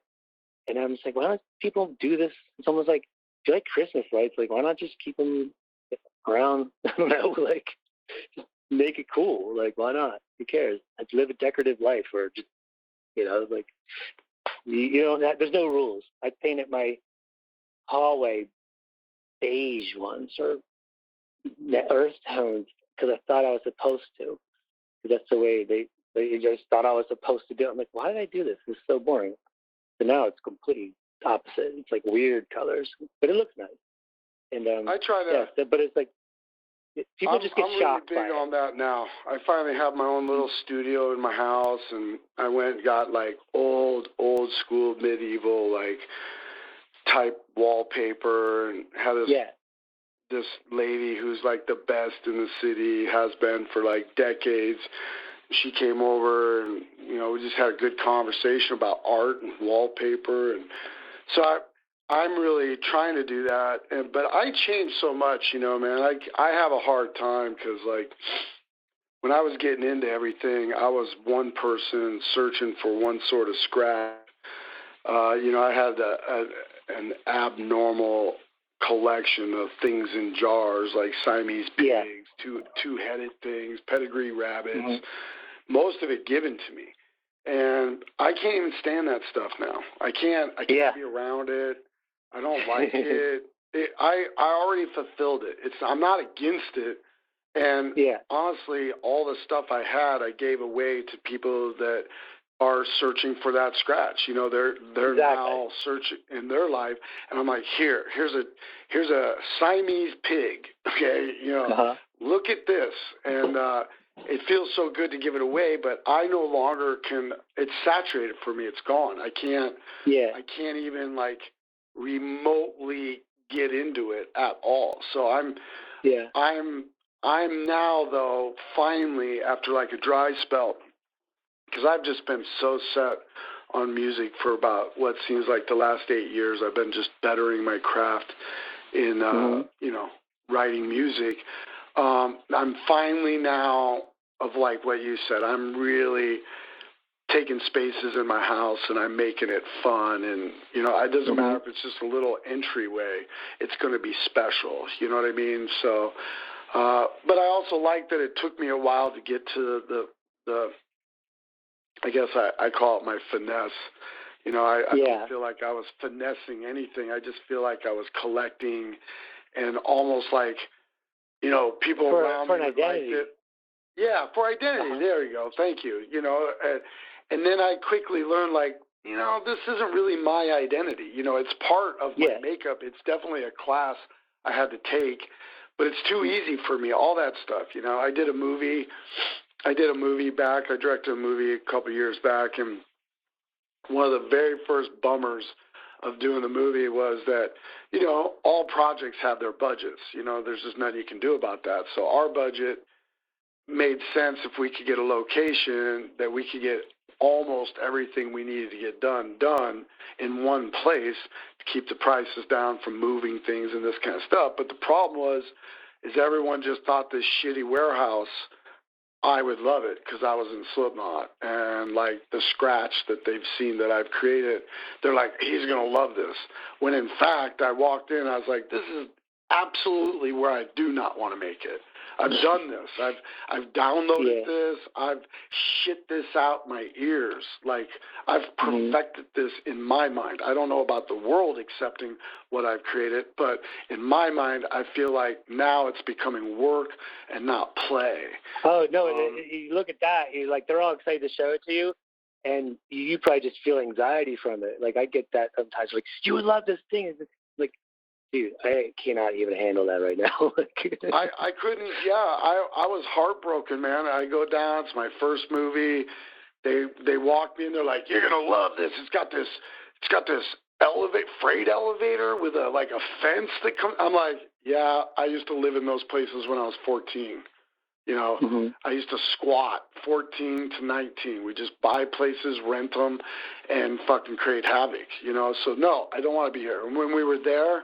And I'm just like, why don't people do this? It's almost like, do you like Christmas lights? Like, why not just keep them around? I don't know, like, just make it cool. Like, why not? Who cares? Let's live a decorative life, or just, like, there's no rules. I painted my hallway beige once, or earth tones, because I thought I was supposed to. Because that's the way they just thought I was supposed to do it. I'm like, why did I do this? It's so boring. But now it's completely opposite. It's like weird colors, but it looks nice. And I try that. Yeah, but it's like people just get shocked by it. I'm really big on that now. I finally have my own little studio in my house, and I went and got like old school medieval like type wallpaper, and had this lady who's like the best in the city, has been for like decades. She came over, and we just had a good conversation about art and wallpaper, and so I'm really trying to do that. But I changed so much, man. I have a hard time, because like when I was getting into everything, I was one person searching for one sort of scratch. I had an abnormal collection of things in jars, like Siamese pigs, two-headed things, pedigree rabbits. Mm-hmm. Most of it given to me, and I can't even stand that stuff now. I can't be around it. I don't like it. I already fulfilled it. I'm not against it, and honestly, all the stuff I had, I gave away to people that are searching for that scratch. They're now searching in their life, and I'm like, here's a Siamese pig. Okay, look at this, and it feels so good to give it away, but I no longer can. It's saturated for me. It's gone. I can't even like remotely get into it at all. So I'm now, though, finally, after like a dry spell, because I've just been so set on music for about what seems like the last 8 years. I've been just bettering my craft in writing music. I'm finally now, of like what you said, I'm really taking spaces in my house, and I'm making it fun. And, it doesn't matter if it's just a little entryway. It's going to be special. You know what I mean? So, but but I also like that it took me a while to get to the I guess I call it my finesse. You know, I don't feel like I was finessing anything. I just feel like I was collecting, and almost like, you know, people around me liked it. Yeah, for identity. There you go. Thank you. You know, and then I quickly learned, like, you know, this isn't really my identity. You know, it's part of my makeup. It's definitely a class I had to take, but it's too easy for me, all that stuff. You know, I did a movie back. I directed a movie a couple of years back, and one of the very first bummers of doing the movie was that, you know, all projects have their budgets. You know, there's just nothing you can do about that. So our budget made sense if we could get a location that we could get almost everything we needed to get done in one place to keep the prices down from moving things and this kind of stuff. But the problem is everyone just thought this shitty warehouse, I would love it because I was in Slipknot, and like the scratch that they've seen that I've created, they're like, he's going to love this. When in fact, I walked in, I was like, this is absolutely where I do not want to make it. I've done this. I've downloaded this. I've shit this out my ears. Like, I've perfected this in my mind. I don't know about the world accepting what I've created, but in my mind, I feel like now it's becoming work and not play. Oh, no, you look at that, you're like, they're all excited to show it to you, and you probably just feel anxiety from it. Like, I get that sometimes, like, you would love this thing. It's like, dude, I cannot even handle that right now. I couldn't. Yeah, I was heartbroken, man. I go down. It's my first movie. They walk me in. They're like, "You're gonna love this. It's got this freight elevator with a fence that comes." I'm like, "Yeah, I used to live in those places when I was 14. You know, I used to squat 14 to 19. We just buy places, rent them, and fucking create havoc. You know, so no, I don't want to be here." And when we were there,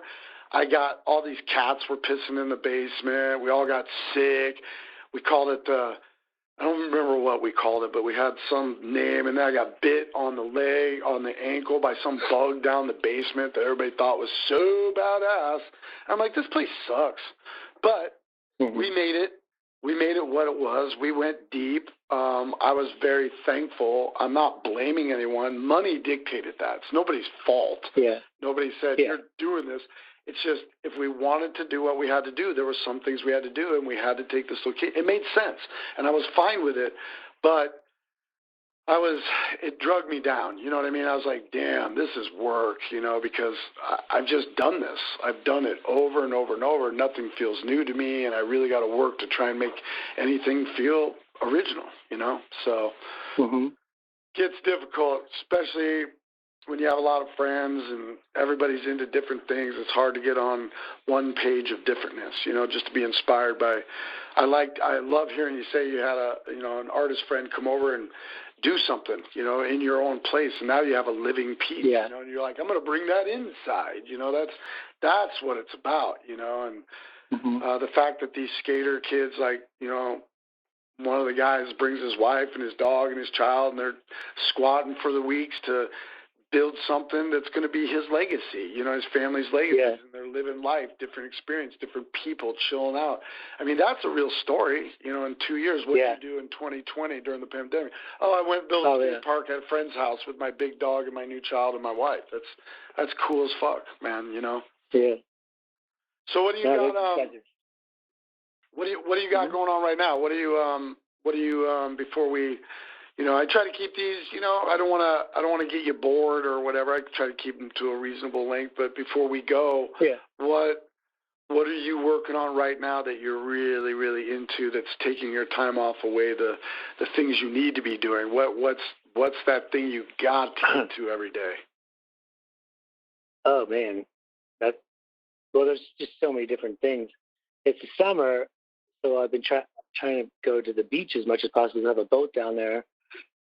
I got all these cats were pissing in the basement. We all got sick. We called it I don't remember what we called it, but we had some name. And then I got bit on the leg, on the ankle by some bug down the basement that everybody thought was so badass. I'm like, this place sucks. But we made it. We made it what it was. We went deep. I was very thankful. I'm not blaming anyone. Money dictated that. It's nobody's fault. Yeah. Nobody said, you're doing this. It's just, if we wanted to do what we had to do, there were some things we had to do, and we had to take this location. It made sense, and I was fine with it, but it drug me down. You know what I mean? I was like, damn, this is work, you know, because I've just done this. I've done it over and over and over. Nothing feels new to me, and I really got to work to try and make anything feel original, you know? So it gets difficult, especially when you have a lot of friends and everybody's into different things. It's hard to get on one page of differentness, you know, just to be inspired by. I love hearing you say you had an artist friend come over and do something, you know, in your own place, and now you have a living piece, you know, and you're like, I'm going to bring that inside, you know, that's what it's about, you know, and the fact that these skater kids, like, you know, one of the guys brings his wife and his dog and his child, and they're squatting for the weeks to build something that's going to be his legacy, you know, his family's legacy, and they're living life, different experience, different people chilling out. I mean, that's a real story, you know. In 2 years, what did you do in 2020 during the pandemic? Oh, I went and built a skate park at a friend's house with my big dog and my new child and my wife. That's cool as fuck, man, you know. Yeah. So what do you got? What do you got going on right now? What do you before we? You know, I try to keep these, you know, I don't want to get you bored or whatever. I try to keep them to a reasonable length. But before we go, what are you working on right now that you're really, really into, that's taking your time off away, the things you need to be doing? What's that thing you got to get to every day? Oh, man. There's just so many different things. It's the summer, so I've been trying to go to the beach as much as possible. I have a boat down there.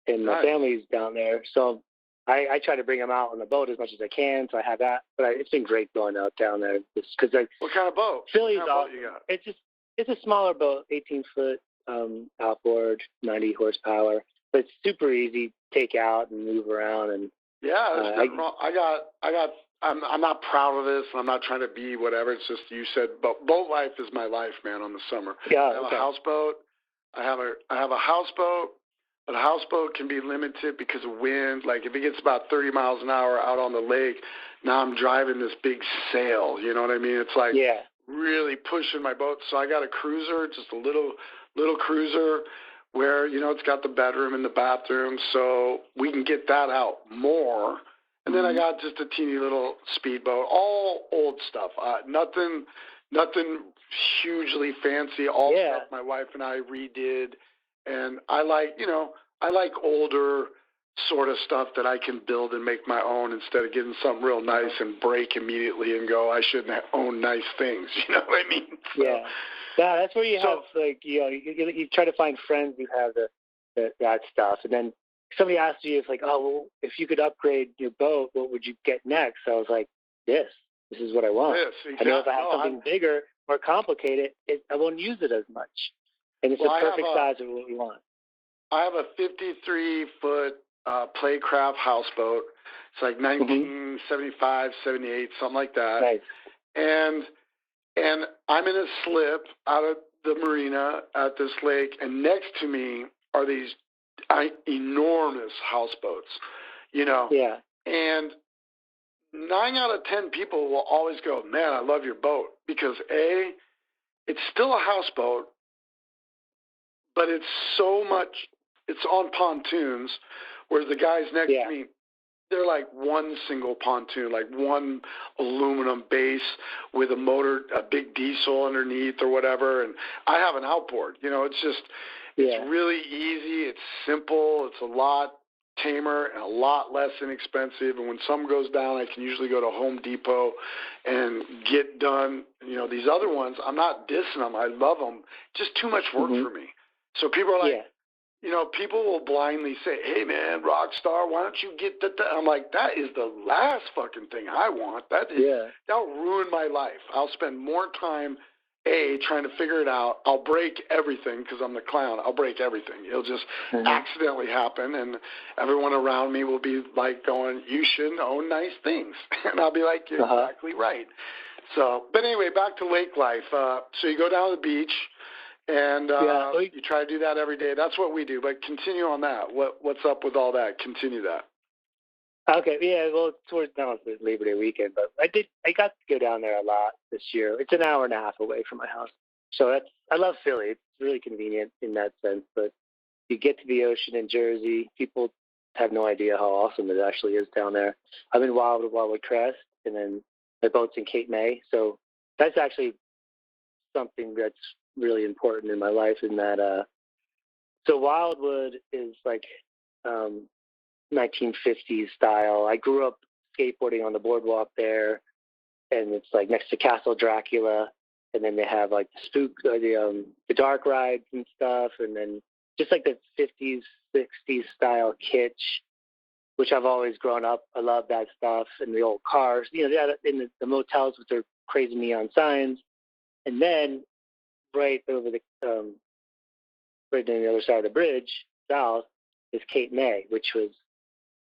And my family's down there, so I try to bring them out on the boat as much as I can. So I have that, but it's been great going out down there. Because what kind of boat? Philly's boat you got? It's a smaller boat, 18-foot outboard, 90 horsepower, but it's super easy to take out and move around. And there's nothing wrong. I got I'm not proud of this, and I'm not trying to be whatever. It's just you said, boat life is my life, man. On the summer, Yeah, I have a houseboat. I have a houseboat, but a houseboat can be limited because of wind. Like if it gets about 30 miles an hour out on the lake, now I'm driving this big sail. You know what I mean? It's like really pushing my boat. So I got a cruiser, just a little cruiser, where it's got the bedroom and the bathroom, so we can get that out more. And then I got just a teeny little speedboat, all old stuff, nothing hugely fancy. All stuff my wife and I redid, and I like older sort of stuff that I can build and make my own instead of getting something real nice and break immediately and go, I shouldn't own nice things. You know what I mean? So, yeah, that's where you have you try to find friends who have that stuff, and then somebody asked you if you could upgrade your boat, what would you get next? I was like, this is what I want. Exactly. I know if I have something bigger, more complicated, I won't use it as much, and it's the perfect size of what we want. I have a 53-foot Playcraft houseboat. It's like 1975, 78, something like that. Nice. And I'm in a slip out of the marina at this lake, and next to me are these enormous houseboats, Yeah. And 9 out of 10 people will always go, man, I love your boat, because A, it's still a houseboat, but it's on pontoons, whereas the guys next to me, they're like one single pontoon, like one aluminum base with a motor, a big diesel underneath or whatever. And I have an outboard. It's really easy. It's simple. It's a lot tamer and a lot less inexpensive. And when something goes down, I can usually go to Home Depot and get done. These other ones, I'm not dissing them. I love them. Just too much work for me. So people are like, people will blindly say, hey, man, rock star, why don't you get that? I'm like, that is the last fucking thing I want. That'll ruin my life. I'll spend more time, trying to figure it out. I'll break everything because I'm the clown. I'll break everything. It'll just accidentally happen, and everyone around me will be like going, you shouldn't own nice things. And I'll be like, you're exactly right. So, but anyway, back to lake life. So you go down to the beach. And you try to do that every day. That's what we do. But continue on that. What's up with all that? Continue that. Okay. Yeah. Well, now it's Labor Day weekend, but I got to go down there a lot this year. It's an hour and a half away from my house, so I love Philly. It's really convenient in that sense. But you get to the ocean in Jersey. People have no idea how awesome it actually is down there. I'm in Wildwood Crest, and then my boat's in Cape May. So that's actually something that's really important in my life, in that so Wildwood is like 1950s style. I grew up skateboarding on the boardwalk there, and it's like next to Castle Dracula, and then they have like the dark rides and stuff, and then just like the 50s 60s style kitsch, which I've always grown up. I love that stuff, and the old cars, in the motels with their crazy neon signs. And then right over right on the other side of the bridge, south, is Cape May, which is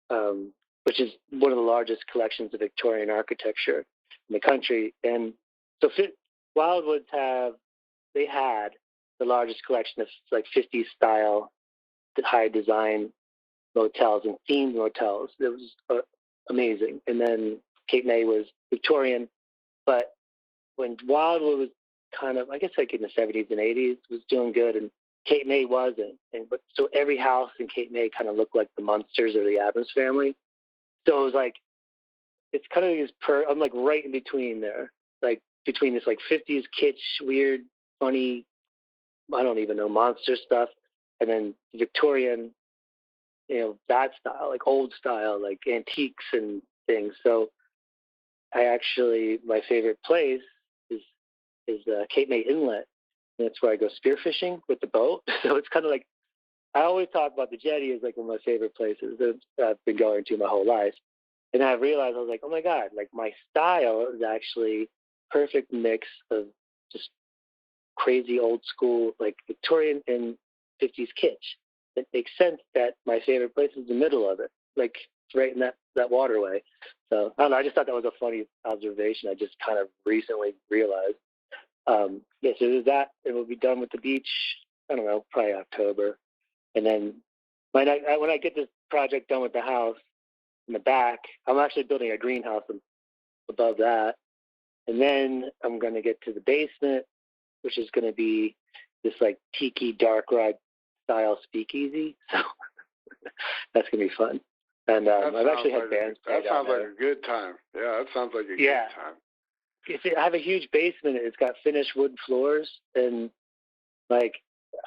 one of the largest collections of Victorian architecture in the country. And so Wildwoods had the largest collection of like 50s style, high design motels and themed motels. It was amazing. And then Cape May was Victorian, but when Wildwood was kind of, I guess like in the 70s and 80s, was doing good, and Cape May wasn't. But so every house in Cape May kind of looked like the Munsters or the Addams Family. So it was like, it's kind of I'm like right in between there, like between this like 50s kitsch, weird, funny, I don't even know, monster stuff, and then Victorian, that style, like old style, like antiques and things. So my favorite place is Cape May Inlet. And that's where I go spearfishing with the boat. So it's kind of like, I always talk about the jetty as like one of my favorite places that I've been going to my whole life. And I realized, I was like, oh my God, like my style is actually perfect mix of just crazy old school, like Victorian and 50s kitsch. It makes sense that my favorite place is the middle of it, like right in that waterway. So I don't know. I just thought that was a funny observation. I just kind of recently realized. Yeah, so there's that. It will be done with the beach. I don't know, probably October. And then when I get this project done with the house in the back, I'm actually building a greenhouse above that. And then I'm going to get to the basement, which is going to be this like tiki dark ride style speakeasy. So that's going to be fun. And I've actually had bands play that sounds down like a good time. Yeah, that sounds like a good time. I have a huge basement. It's got finished wood floors, and like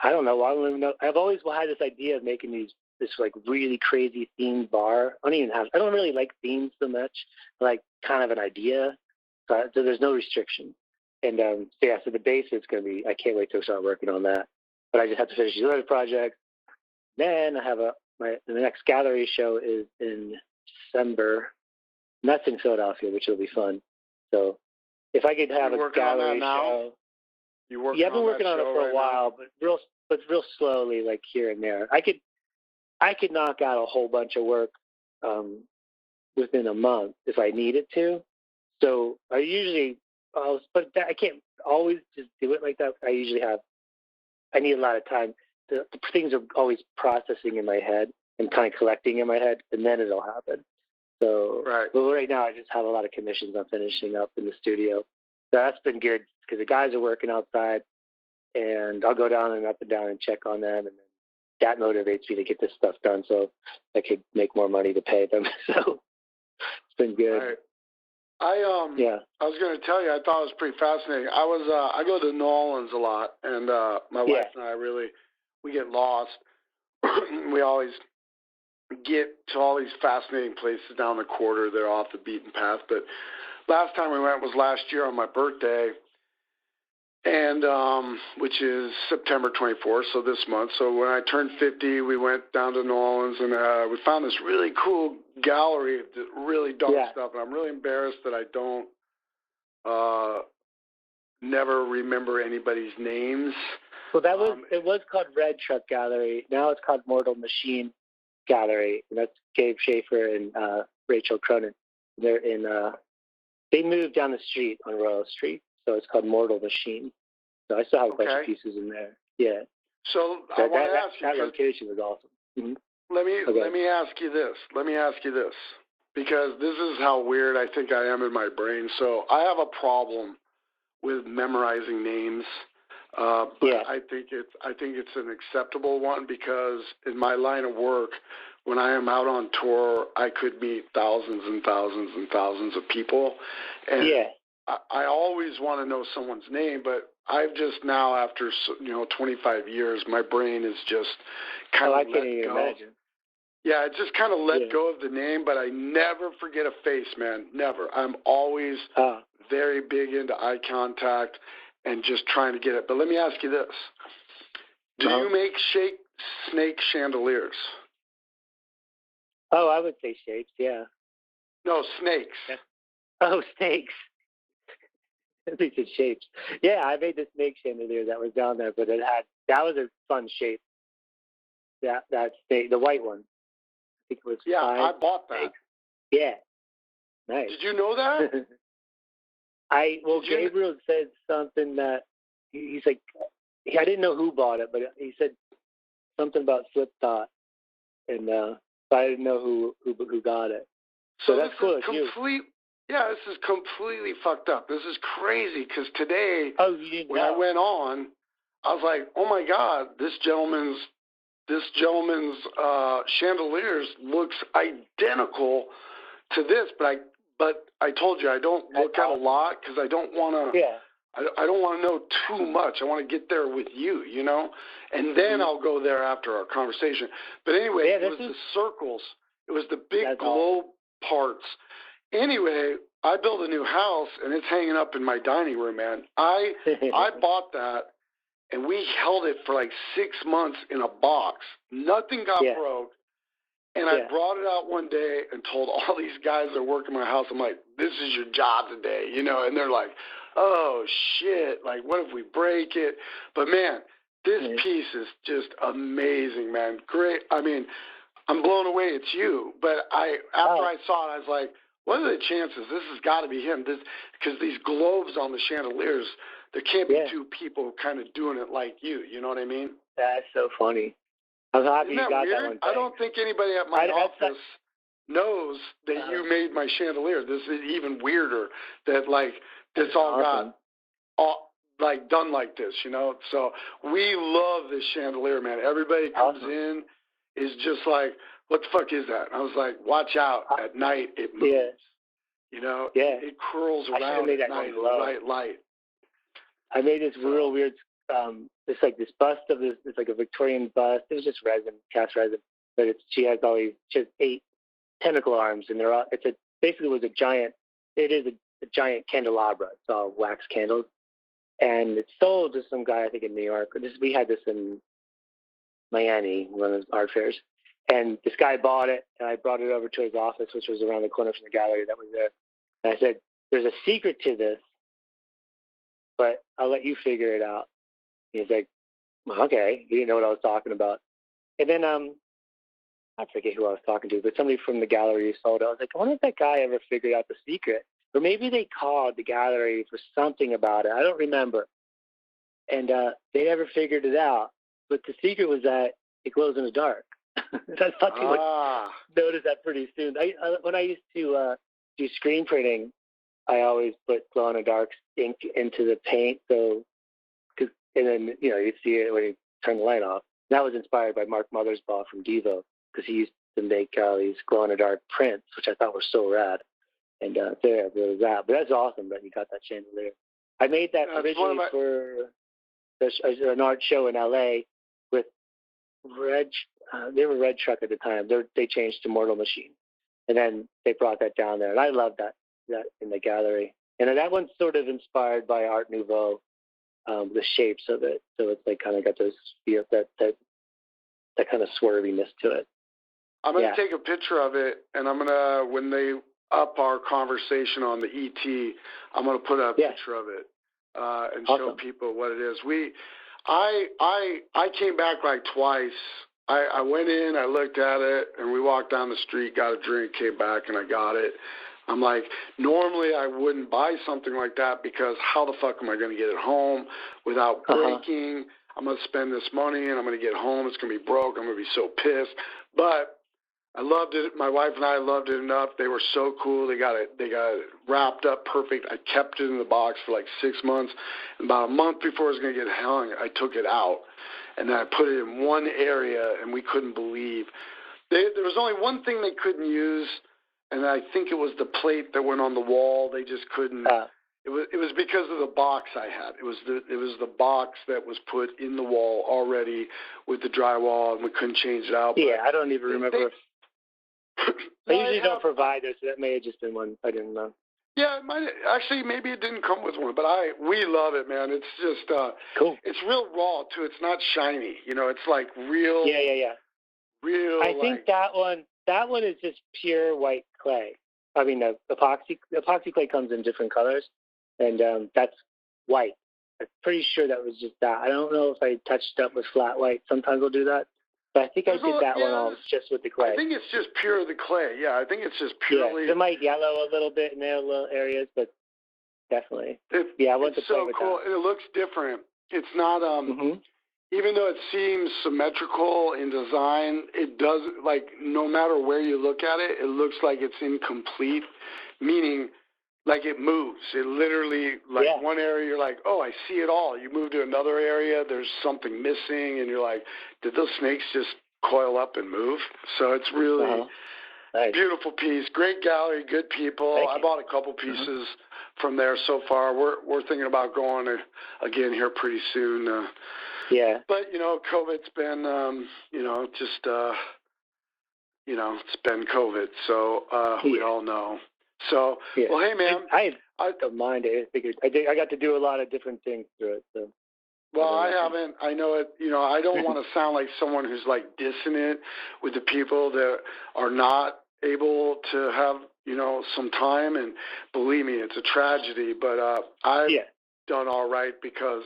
I don't even know. I've always had this idea of making this like really crazy themed bar. I don't really like themes so much. I like kind of an idea, so there's no restriction. And so the basement's going to be. I can't wait to start working on that. But I just have to finish these other projects. Then I have the next gallery show is in December. And that's in Philadelphia, which will be fun. So if I could have a gallery show. I've been working on it for a while, but real slowly, like here and there. I could knock out a whole bunch of work within a month if I needed to. So I can't always just do it like that. I need a lot of time. The things are always processing in my head and kind of collecting in my head, and then it'll happen. So, But right now I just have a lot of commissions I'm finishing up in the studio. So that's been good because the guys are working outside, and I'll go down and up and down and check on them, and that motivates me to get this stuff done so I could make more money to pay them. So it's been good. Right. I was going to tell you, I thought it was pretty fascinating. I go to New Orleans a lot, and my wife and I we get lost. We always get to all these fascinating places down the quarter. They're off the beaten path. But last time we went was last year on my birthday, and which is September 24th, so this month. So when I turned 50, we went down to New Orleans, and we found this really cool gallery of really dark stuff. And I'm really embarrassed that I don't never remember anybody's names. Well, it was called Red Truck Gallery. Now it's called Mortal Machine Gallery. And that's Gabe Schaefer and Rachel Cronin. They're they moved down the street on Royal Street, so it's called Mortal Machine. So I still have a bunch of pieces in there. Yeah. So I want to ask you. That location was awesome. Mm-hmm. Let me ask you this, because this is how weird I think I am in my brain. So I have a problem with memorizing names. But I think it's an acceptable one, because in my line of work, when I am out on tour, I could meet thousands and thousands and thousands of people, and I always want to know someone's name. But I've just now, after 25 years, my brain is just kind of let go. Imagine. Yeah, it just kind of let go of the name, but I never forget a face, man. Never. I'm always very big into eye contact and just trying to get it. But let me ask you this. Do you make snake chandeliers? Oh, I would say shapes, yeah. No, snakes. Yeah. Oh, snakes. I think it's shapes. Yeah, I made the snake chandelier that was down there, but that was a fun shape. That snake, the white one. I think it was I bought that. Snakes. Yeah. Nice. Did you know that? Gabriel said something that he's like, I didn't know who bought it, but he said something about Flip Thought, and but I didn't know who got it. So that's cool. Yeah, this is completely fucked up. This is crazy, because today, when I went on, I was like, oh my God, this gentleman's chandeliers looks identical to this, but I told you I don't look at a lot, because I don't want to. Yeah. I don't want to know too much. I want to get there with you, and then I'll go there after our conversation. But anyway, it was the circles. It was the big globe parts. Anyway, I built a new house, and it's hanging up in my dining room, man. I bought that, and we held it for like 6 months in a box. Nothing got broke. And I brought it out one day and told all these guys that work in my house, I'm like, this is your job today, and they're like, oh, shit, like, what if we break it? But, man, this piece is just amazing, man. Great. I mean, I'm blown away it's you. But after I saw it, I was like, what are the chances? This has got to be him. Because these globes on the chandeliers, there can't be two people kind of doing it like you. You know what I mean? That's so funny. I'm happy Isn't you got weird? that one. I don't think anybody at my office knows that you made my chandelier. This is even weirder that, like, this all got like done like this, you know? So we love this chandelier, man. Everybody comes in is just like, what the fuck is that? And I was like, watch out. At night, it moves. Yeah. You know? Yeah. It curls around at night in the right light. I made this real weird, it's like this bust of this, it's like a Victorian bust. It was just resin, cast resin. But she has 8 tentacle arms, and basically was a giant, it is a giant candelabra. It's all wax candles. And it's sold to some guy, I think, in New York. We had this in Miami, one of those art fairs. And this guy bought it, and I brought it over to his office, which was around the corner from the gallery that was there. And I said, there's a secret to this, but I'll let you figure it out. And he's like, well, okay. He didn't know what I was talking about. And then I forget who I was talking to, but somebody from the gallery sold it. I was like, I wonder if that guy ever figured out the secret. Or maybe they called the gallery for something about it. I don't remember. And they never figured it out. But the secret was that it glows in the dark. I thought you would notice that pretty soon. When I used to do screen printing, I always put glow-in-the-dark ink into the paint. And then, you'd see it when you turn the light off. That was inspired by Mark Mothersbaugh from Devo, because he used to make these glow-in-the-dark prints, which I thought were so rad. And there was that. But that's awesome that you got that chandelier. I made that originally for an art show in L.A. with Red. They were Red Truck at the time. They changed to Mortal Machine, and then they brought that down there. And I love that in the gallery. And that one's sort of inspired by Art Nouveau, the shapes of it. So it's like kind of got those that kind of swerviness to it. I'm going to take a picture of it, and I'm going to, when they up our conversation on the ET, I'm going to put a picture of it and show people what it is. I came back like twice. I went in, I looked at it, and we walked down the street, got a drink, came back, and I got it. I'm like, normally I wouldn't buy something like that because how the fuck am I going to get it home without breaking? I'm going to spend this money, and I'm going to get home. It's going to be broke. I'm going to be so pissed. But I loved it. My wife and I loved it enough. They were so cool. They got it wrapped up perfect. I kept it in the box for like 6 months. And about a month before it was going to get hung, I took it out. And then I put it in one area, and we couldn't believe. There was only one thing they couldn't use, and I think it was the plate that went on the wall. They just couldn't. It was because of the box I had. It was the box that was put in the wall already with the drywall, and we couldn't change it out. Yeah, I don't even remember. They usually don't provide this, so that may have just been one. I didn't know. Yeah, it might actually. Maybe it didn't come with one, but we love it, man. It's just cool. It's real raw too. It's not shiny. It's like real. Yeah. Real. I think that one is just pure white clay. I mean, the epoxy clay comes in different colors, and that's white. I'm pretty sure that was just that. I don't know if I touched up with flat white. Sometimes I'll do that. But I think I did that one all just with the clay. I think it's just pure the clay. Yeah, I think it's just purely. Yeah, it might yellow a little bit in their little areas, but definitely. I want to play with cool. that. It looks different. It's not even though it seems symmetrical in design, it does, like, no matter where you look at it, it looks like it's incomplete, meaning like it moves. It literally, one area you're like, oh, I see it all. You move to another area, there's something missing, and you're like, did those snakes just coil up and move? So it's really beautiful piece. Great gallery, good people. I bought a couple pieces from there so far. We're thinking about going again here pretty soon. But, COVID's been, it's been COVID. So we all know. So, well, hey, man. I don't mind it. I got to do a lot of different things through it. So. Well, I haven't. I know it. I don't want to sound like someone who's like dissonant with the people that are not able to have, some time. And believe me, it's a tragedy. But I've done all right because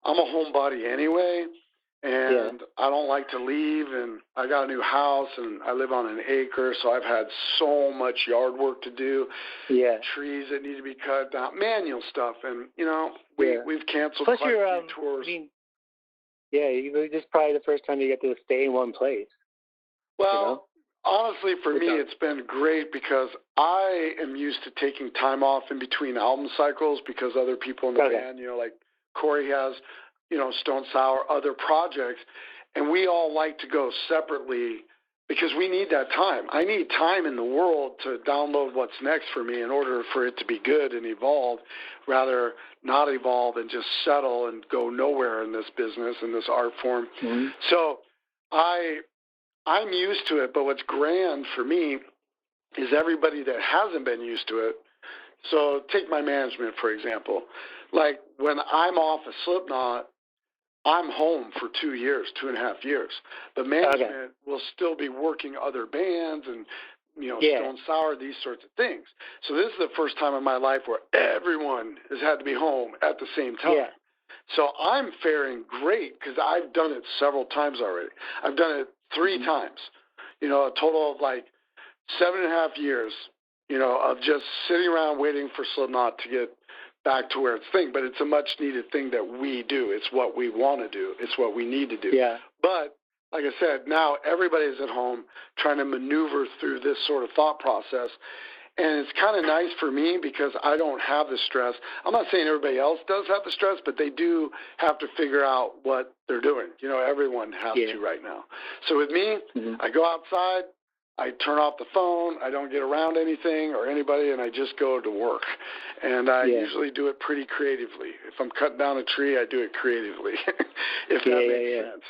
I'm a homebody anyway. and I don't like to leave, and I got a new house, and I live on an acre, so I've had so much yard work to do. Yeah. Trees that need to be cut down, manual stuff, and we've canceled Plus quite a few tours. I mean, this is probably the first time you get to stay in one place. Well, honestly, for me, it's been great because I am used to taking time off in between album cycles because other people in the band, like Corey has, Stone Sour, other projects, and we all like to go separately because we need that time. I need time in the world to download what's next for me in order for it to be good and evolve, rather not evolve and just settle and go nowhere in this business, in this art form. Mm-hmm. So I'm used to it, but what's grand for me is everybody that hasn't been used to it. So take my management, for example. Like when I'm off of Slipknot, I'm home for 2.5 years. The management will still be working other bands and, Stone Sour, these sorts of things. So this is the first time in my life where everyone has had to be home at the same time. Yeah. So I'm faring great because I've done it several times already. I've done it 3 times, a total of like 7.5 years, of just sitting around waiting for Slipknot to get back to where it's thing. But it's a much needed thing that we do. It's what we want to do. It's what we need to do. Yeah. But like I said, now everybody's at home trying to maneuver through this sort of thought process. And it's kind of nice for me because I don't have the stress. I'm not saying everybody else does have the stress, but they do have to figure out what they're doing. Everyone has to right now. So with me, I go outside, I turn off the phone, I don't get around anything or anybody, and I just go to work. And I usually do it pretty creatively. If I'm cutting down a tree, I do it creatively, if that makes sense.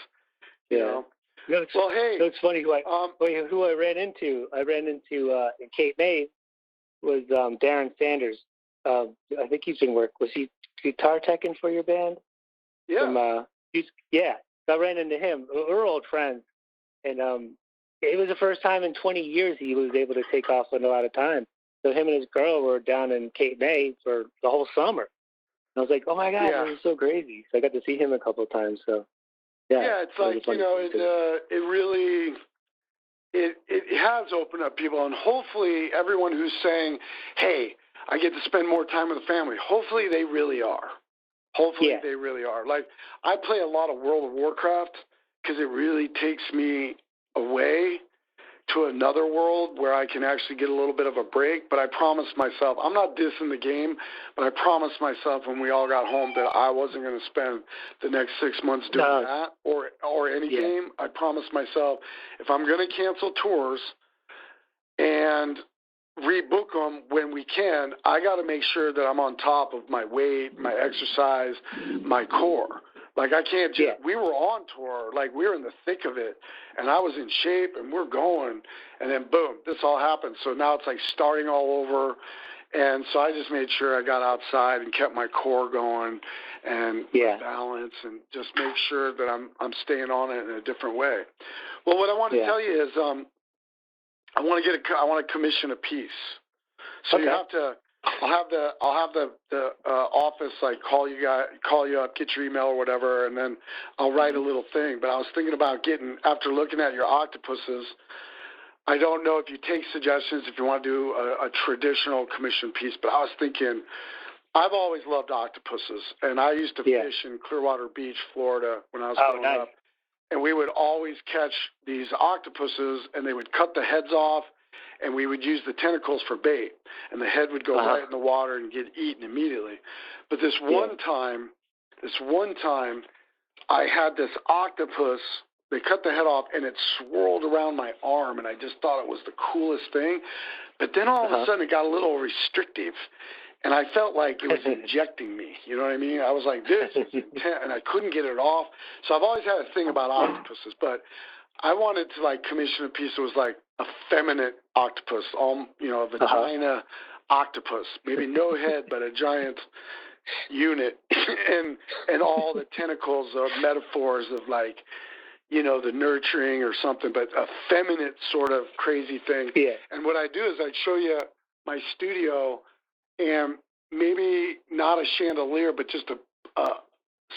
Well, hey. So it's funny who I ran into. I ran into in Cape May was Darren Sanders. I think he's been was he guitar teching for your band? Yeah. So I ran into him. We're old friends. And it was the first time in 20 years he was able to take off on a lot of time. So him and his girl were down in Cape May for the whole summer. And I was like, oh, my God, this is so crazy. So I got to see him a couple of times. So, it's like, it really... It has opened up people, and hopefully everyone who's saying, hey, I get to spend more time with the family, hopefully they really are. Hopefully they really are. Like, I play a lot of World of Warcraft because it really takes me away to another world where I can actually get a little bit of a break. But I promised myself, I'm not dissing the game, but I promised myself when we all got home that I wasn't going to spend the next 6 months doing that or any game. I promised myself if I'm going to cancel tours and rebook them when we can, I got to make sure that I'm on top of my weight, my exercise, my core. Like, I can't just, we were on tour, like, we were in the thick of it, and I was in shape, and we're going, and then, boom, this all happened. So now it's like starting all over, and so I just made sure I got outside and kept my core going and balance and just make sure that I'm staying on it in a different way. Well, what I want to tell you is I want to commission a piece. So you have to... I'll have the office like call you up, get your email or whatever, and then I'll write a little thing. But I was thinking about after looking at your octopuses, I don't know if you take suggestions if you want to do a traditional commission piece, but I was thinking I've always loved octopuses, and I used to fish in Clearwater Beach, Florida when I was growing up, and we would always catch these octopuses, and they would cut the heads off. And we would use the tentacles for bait, and the head would go right in the water and get eaten immediately. But this one time, I had this octopus. They cut the head off, and it swirled around my arm, and I just thought it was the coolest thing. But then all of a sudden, it got a little restrictive, and I felt like it was injecting me. You know what I mean? I was like, this is intense, and I couldn't get it off. So I've always had a thing about octopuses, but I wanted to like commission a piece that was like a feminine octopus, a vagina octopus, maybe no head, but a giant unit, and all the tentacles of metaphors of like, the nurturing or something, but a feminine sort of crazy thing. Yeah. And what I do is I'd show you my studio and maybe not a chandelier, but just a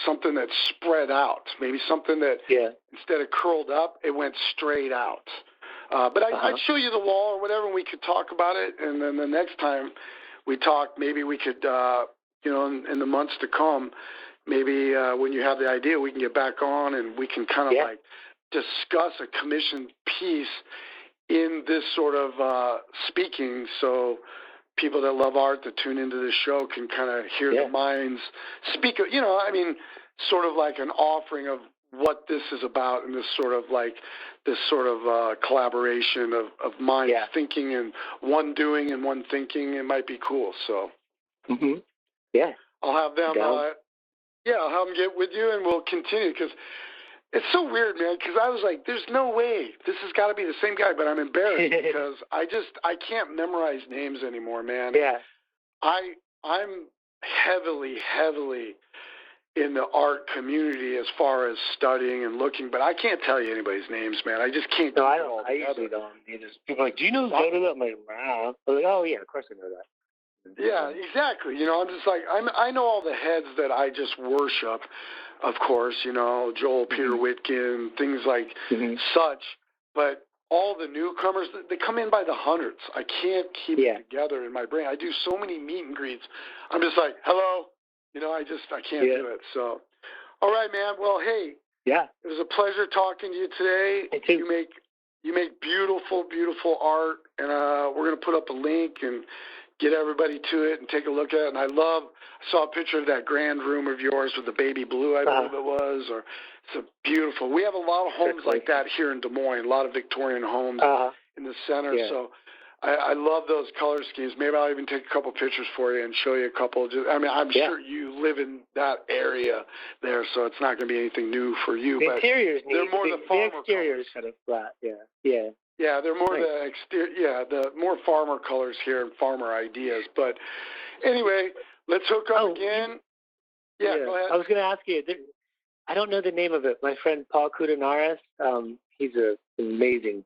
something that spread out, maybe something that instead of curled up, it went straight out. But I'd show you the wall or whatever, and we could talk about it. And then the next time we talk, maybe we could, in the months to come, maybe when you have the idea, we can get back on and we can kind of like discuss a commissioned piece in this sort of speaking, so people that love art that tune into this show can kind of hear the minds speak. Sort of like an offering of what this is about, and this sort of collaboration of minds thinking and one doing and one thinking. It might be cool. So, I'll have them. I'll have them get with you, and we'll continue, because it's so weird, man, because I was like, there's no way. This has got to be the same guy, but I'm embarrassed because I can't memorize names anymore, man. Yeah. I'm heavily in the art community as far as studying and looking, but I can't tell you anybody's names, man. I just can't. No, I don't. I usually don't. People are like, do you know that? I'm like, wow. I'm like, oh, yeah, of course I know that. Yeah, exactly. I'm just like, I know all the heads that I just worship, of course, Joel Peter Whitkin, things like such, but all the newcomers, they come in by the hundreds. I can't keep it together in my brain. I do so many meet and greets. I'm just like, hello, I can't do it. So, all right, man. Well, hey, it was a pleasure talking to you today. Me too. You make beautiful, beautiful art, and we're going to put up a link and get everybody to it and take a look at it. And I saw a picture of that grand room of yours with the baby blue, I believe it was, or it's a beautiful. We have a lot of homes like that here in Des Moines, a lot of Victorian homes in the center. Yeah. So I love those color schemes. Maybe I'll even take a couple pictures for you and show you a couple. I'm sure you live in that area there, so it's not going to be anything new for you. The interior's neat. They're more the exterior is kind of flat. Yeah. Yeah, they're more the exterior. Yeah, the more farmer colors here and farmer ideas. But anyway, let's hook up again. Yeah, go ahead. I was going to ask you. I don't know the name of it. My friend Paul Kudanaris, he's an amazing.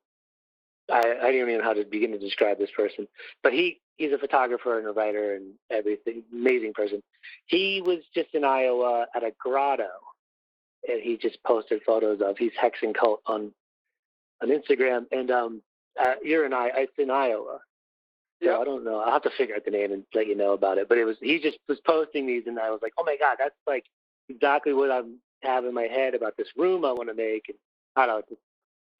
I don't even know how to begin to describe this person, but he's a photographer and a writer and everything. Amazing person. He was just in Iowa at a grotto, and he just posted photos of. He's Hex and Cult on Instagram, and it's in Iowa. So I don't know. I'll have to figure out the name and let you know about it. But he just was posting these, and I was like, oh my God, that's like exactly what I have in my head about this room I want to make. And I don't know.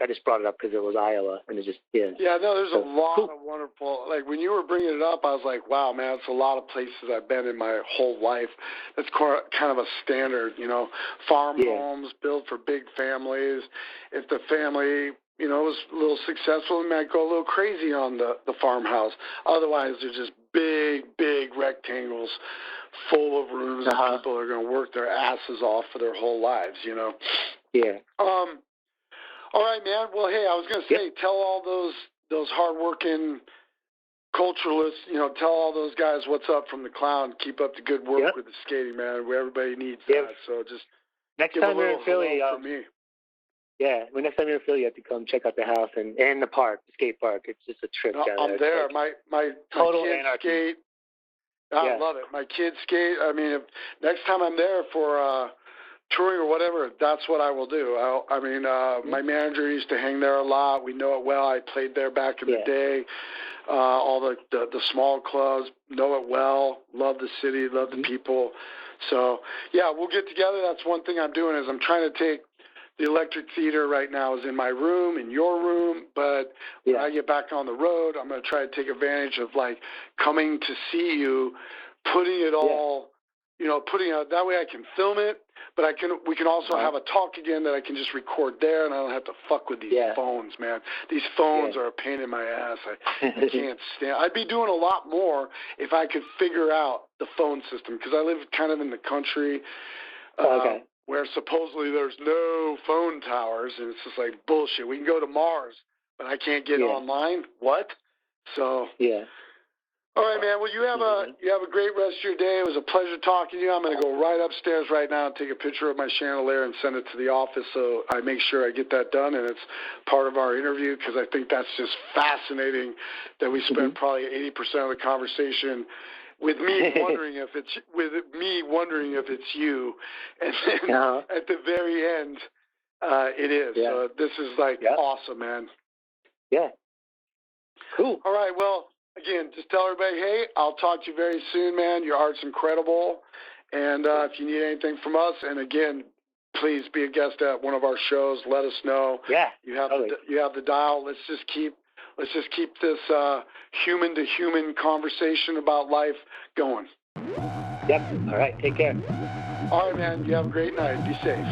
I just brought it up because it was Iowa, and it just Yeah, no, there's a lot of wonderful. Like when you were bringing it up, I was like, wow, man, it's a lot of places I've been in my whole life. That's kind of a standard, farm homes built for big families. If the family was a little successful, it might go a little crazy on the farmhouse. Otherwise, they're just big rectangles full of rooms that people are going to work their asses off for their whole lives, Yeah. All right, man. Well, hey, I was going to say, tell all those hardworking culturalists, tell all those guys what's up from the clown. Keep up the good work with the skating, man. Everybody needs that. So just next give time a little you're in Philly, for me. Yeah, well, next time you're in Philly, you have to come check out the house and the park, the skate park. It's just a trip down there. I'm there. Like my total kids anarchy. skate. I love it. My kids skate. I mean, if next time I'm there for touring or whatever, that's what I will do. My manager used to hang there a lot. We know it well. I played there back in the day. All the small clubs, know it well. Love the city, love the people. So, we'll get together. That's one thing I'm doing is I'm trying to take the Electric Theater right now is in my room, in your room, but when I get back on the road, I'm going to try to take advantage of, like, coming to see you, putting it all, putting it out. That way I can film it, but we can also have a talk again that I can just record there, and I don't have to fuck with these phones, man. These phones are a pain in my ass. I can't stand. I'd be doing a lot more if I could figure out the phone system, because I live kind of in the country. Where supposedly there's no phone towers, and it's just like bullshit. We can go to Mars, but I can't get online. What? So all right, man. Well, you have a great rest of your day. It was a pleasure talking to you. I'm going to go right upstairs right now and take a picture of my chandelier and send it to the office so I make sure I get that done, and it's part of our interview, because I think that's just fascinating that we spent probably 80% of the conversation with me wondering if it's you, and then at the very end, it is. Yeah. So this is like awesome, man. Yeah. Cool. All right. Well, again, just tell everybody, hey, I'll talk to you very soon, man. Your art's incredible, and if you need anything from us, and again, please be a guest at one of our shows. Let us know. Yeah. You have totally. you have the dial. Let's just keep this human to human conversation about life going. Yep. All right. Take care. All right, man. You have a great night. Be safe.